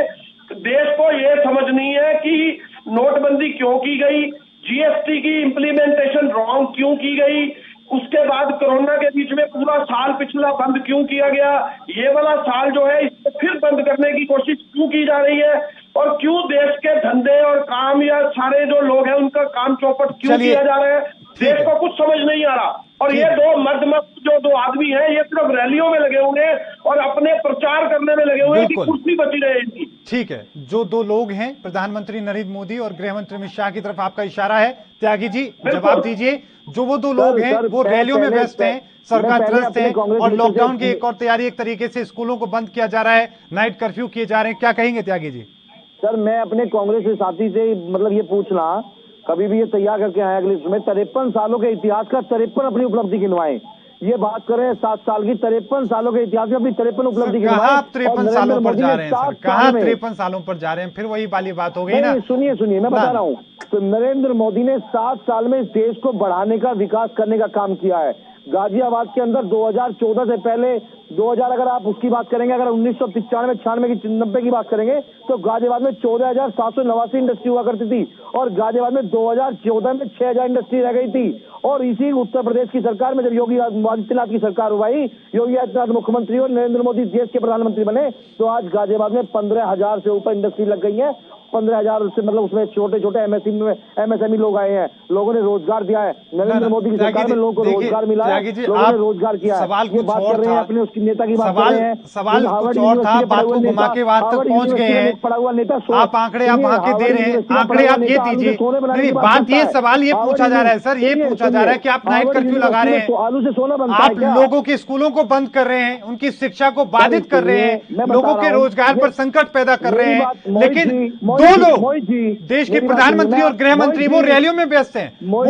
देश को ये समझ नहीं है कि नोटबंदी क्यों की गई, जीएसटी की इम्प्लीमेंटेशन रॉन्ग क्यों की गई, उसके बाद कोरोना के बीच में पूरा साल पिछला बंद क्यों किया गया, ये वाला साल जो है इसको फिर बंद करने की कोशिश क्यों की जा रही है, और क्यों देश के धंधे और काम या सारे जो लोग हैं उनका काम चौपट क्यों किया जा रहा है। देश को कुछ समझ नहीं आ रहा। और ये 2 मर्द जो 2 आदमी हैं, ये सिर्फ रैलियों में लगे हुए हैं और अपने प्रचार करने में लगे हुए हैं कि कुर्सी बची रहे इनकी। ठीक है, जो 2 लोग हैं, प्रधानमंत्री नरेंद्र मोदी और गृह मंत्री अमित शाह की तरफ आपका इशारा है। त्यागी जी, जवाब दीजिए। जो वो 2 लोग हैं वो रैलियों में व्यस्त हैं, सरकार त्रस्त है और लॉकडाउन की एक और तैयारी, एक तरीके से स्कूलों को बंद किया जा रहा है, नाइट कर्फ्यू किए जा रहे हैं, क्या कहेंगे त्यागी जी? सर, मैं अपने कांग्रेस के साथी से मतलब ये पूछना, कभी भी ये तैयार करके आया अगले इसमें 53 सालों के इतिहास का 53 अपनी उपलब्धि गिनवाएं। ये बात करें 7 साल की, 53 सालों के इतिहास में अपनी 53 उपलब्धि गिनवाएं। कहाँ आप 53 सालों पर जा रहे हैं सर? कहाँ 53 सालों पर जा रहे हैं? फिर वही वाली बात हो गई ना। सुनिए मैं बता रहा हूँ। तो नरेंद्र मोदी ने 7 साल में इस देश को बढ़ाने का, विकास करने का काम किया है। गाजियाबाद के अंदर 2014 से पहले 2000 अगर आप उसकी बात करेंगे, अगर 1995, 96 की 90 की बात करेंगे तो गाजियाबाद में 14,789 इंडस्ट्री हुआ करती थी और गाजियाबाद में 2014 में 6,000 इंडस्ट्री रह गई थी। और इसी उत्तर प्रदेश की सरकार में जब योगी आदित्यनाथ की सरकार हुई, योगी आदित्यनाथ मुख्यमंत्री और नरेंद्र मोदी देश के प्रधानमंत्री बने, तो आज गाजियाबाद में 15,000 से ऊपर इंडस्ट्री लग गई है। 15,000 से मतलब उसमें छोटे छोटे एमएसएमई लोग आए हैं, लोगों ने रोजगार दिया है। नरेंद्र मोदी की सरकार में लोगों को रोजगार मिला है, लोगों ने रोजगार किया है। सवाल कुछ बात और कर रहे हैं अपने उसकी नेता की बात कर रहे हैं। सवाल कुछ और था, बात को घुमा के बात तक पहुंच गए हैं। आप आंकड़े आप वहां के दे रहे हैं, आंकड़े आप ये दीजिए। बात ये, सवाल ये पूछा जा रहा है सर, ये पूछा जा रहा है कि आप नाइट कर्फ्यू लगा रहे हैं, आलू से सोना बनता है, आप लोगों के स्कूलों को बंद कर रहे हैं, उनकी शिक्षा को बाधित कर रहे हैं, लोगों के रोजगार पर संकट पैदा कर रहे हैं। लेकिन 2 लोग, देश के प्रधानमंत्री और गृह मंत्री, वो रैलियों में व्यस्त हैं। वो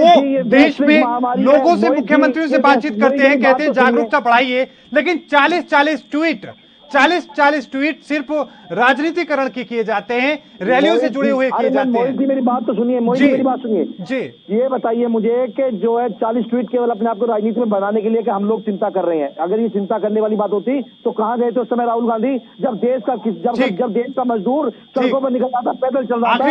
देश में लोगों से, मुख्यमंत्रियों से बातचीत करते हैं, कहते हैं जागरूकता बढ़ाइए, लेकिन 40-40 ट्वीट सिर्फ राजनीतिकरण के किए जाते हैं, रैलियों से जुड़े हुए किए जाते हैं। मेरी बात तो सुनिए, मेरी बात सुनिए जी। ये बताइए मुझे कि जो है 40 ट्वीट केवल अपने आप को राजनीति में बनाने के लिए कि हम लोग चिंता कर रहे हैं, अगर ये चिंता करने वाली बात होती तो कहां गए थे उस समय राहुल गांधी, जब देश का जब देश का मजदूर सड़कों पर निकल रहा था, पैदल चल रहा था।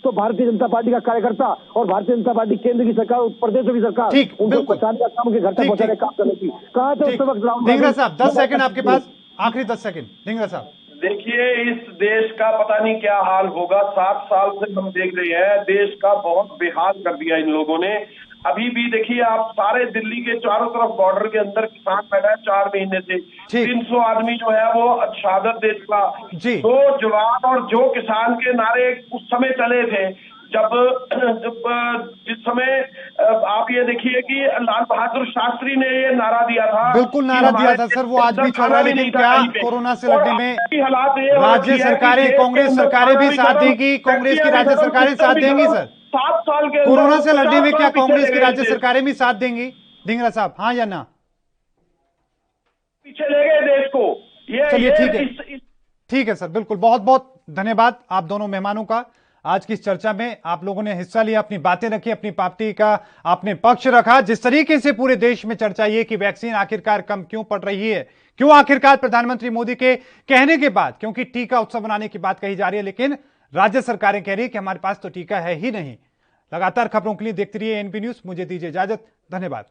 तो भारतीय जनता पार्टी का कार्यकर्ता और भारतीय जनता पार्टी केंद्र की सरकार, प्रदेशों की सरकार, उनको बचाने का काम, उनके घर तक पहुंचाने का काम कर रही थी। कहां थे उस वक्त राहुल गांधी? ढींगरा साहब 10 सेकंड आपके पास, आखिरी 10 सेकंड ढींगरा साहब। देखिए, इस देश का पता नहीं क्या हाल होगा। 7 साल से हम देख रहे हैं, देश का बहुत बेहाल कर दिया इन लोगों ने। अभी भी देखिए आप, सारे दिल्ली के चारों तरफ बॉर्डर के अंदर किसान बैठा है 4 महीने से। 300 आदमी जो है वो शहादत दे चुका। जो जवान और जो किसान के नारे उस समय चले थे, जब जिस समय आप ये देखिए कि लाल बहादुर शास्त्री ने ये नारा दिया था, बिल्कुल नारा दिया था सर, वो आज भी चल रहा है। लेकिन क्या कोरोना से लड़ने में राज्य सरकारें, कांग्रेस सरकारें भी साथ देगी? कांग्रेस की राज्य सरकारें साथ देंगी सर? 7 साल के कोरोना से लड़ने में क्या कांग्रेस की राज्य सरकारें भी साथ देंगी? ढींगरा साहब, हाँ या ना? पीछे ले गए देश को। चलिए ठीक है, ठीक है सर, बिल्कुल। बहुत बहुत धन्यवाद आप दोनों मेहमानों का। आज की इस चर्चा में आप लोगों ने हिस्सा लिया, अपनी बातें रखी, अपनी पार्टी का आपने पक्ष रखा। जिस तरीके से पूरे देश में चर्चा ये कि वैक्सीन आखिरकार कम क्यों पड़ रही है, क्यों आखिरकार प्रधानमंत्री मोदी के कहने के बाद, क्योंकि टीका उत्सव बनाने की बात कही जा रही है, लेकिन राज्य सरकारें कह रही है कि हमारे पास तो टीका है ही नहीं। लगातार खबरों के लिए देखते रहिए एनपी न्यूज। मुझे दीजिए इजाजत, धन्यवाद।